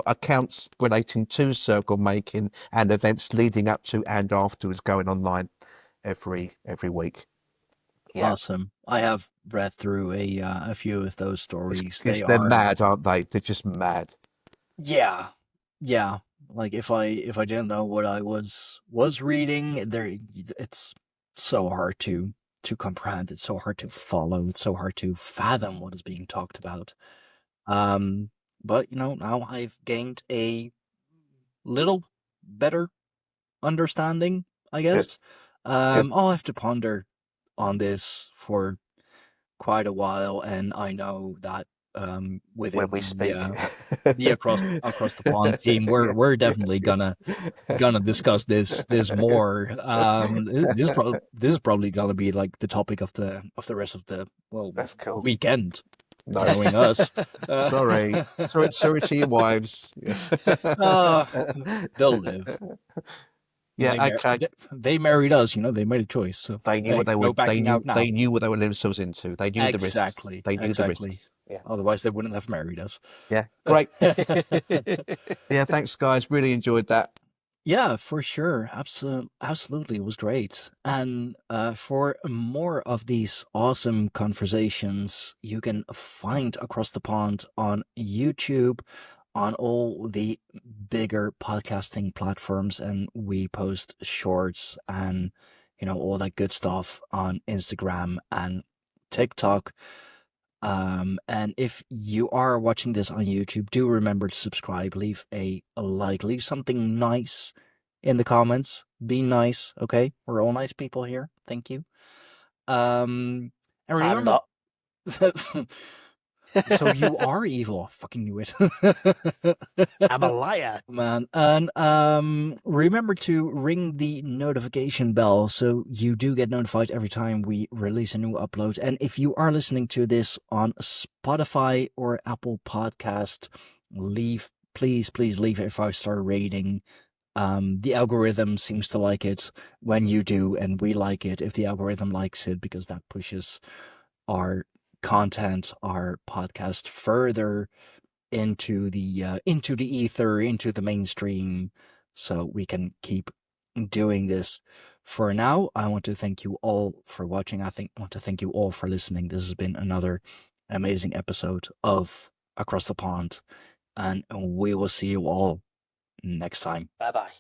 accounts relating to circle making and events leading up to and afterwards going online every week. Yeah, Awesome. I have read through a few of those stories. They they're are, mad, aren't they? They're just mad. yeah, yeah. Like if I didn't know what I was reading, it's so hard to comprehend. It's so hard to follow. It's so hard to fathom what is being talked about. Um, but now I've gained a little better understanding, I Good, guess. good. I'll have to ponder on this for quite a while, and I know that When within we speak. the across the pond team, we're definitely gonna discuss this more. This is probably gonna be like the topic of the rest of the That's cool. weekend, Nice. knowing us. Sorry to your wives. Uh, they'll live. Yeah, okay. They married us, they made a choice. So They knew hey, what they no were. backing out now. They knew what they were letting themselves into. They knew the risks. Exactly, They knew the exactly. risks. Yeah. Otherwise, they wouldn't have married us. Yeah. Great. Yeah. Thanks, guys. Really enjoyed that. Yeah, for sure. Absolutely. It was great. And for more of these awesome conversations, you can find Across the Pond on YouTube, on all the bigger podcasting platforms, and we post shorts and all that good stuff on Instagram and TikTok. And if you are watching this on YouTube, do remember to subscribe, leave a like, leave something nice in the comments. Be nice, okay? We're all nice people here. Thank you. And I'm remember, not. so you are evil. I fucking knew it. I'm a liar. Man. And remember to ring the notification bell so you do get notified every time we release a new upload. And if you are listening to this on Spotify or Apple Podcast, please leave a 5-star rating. The algorithm seems to like it when you do, and we like it if the algorithm likes it, because that pushes our content, our podcast further into the ether, into the mainstream, so we can keep doing this. For now, I want to thank you all for watching. I want to thank you all for listening. This has been another amazing episode of Across the Pond, and we will see you all next time. Bye bye.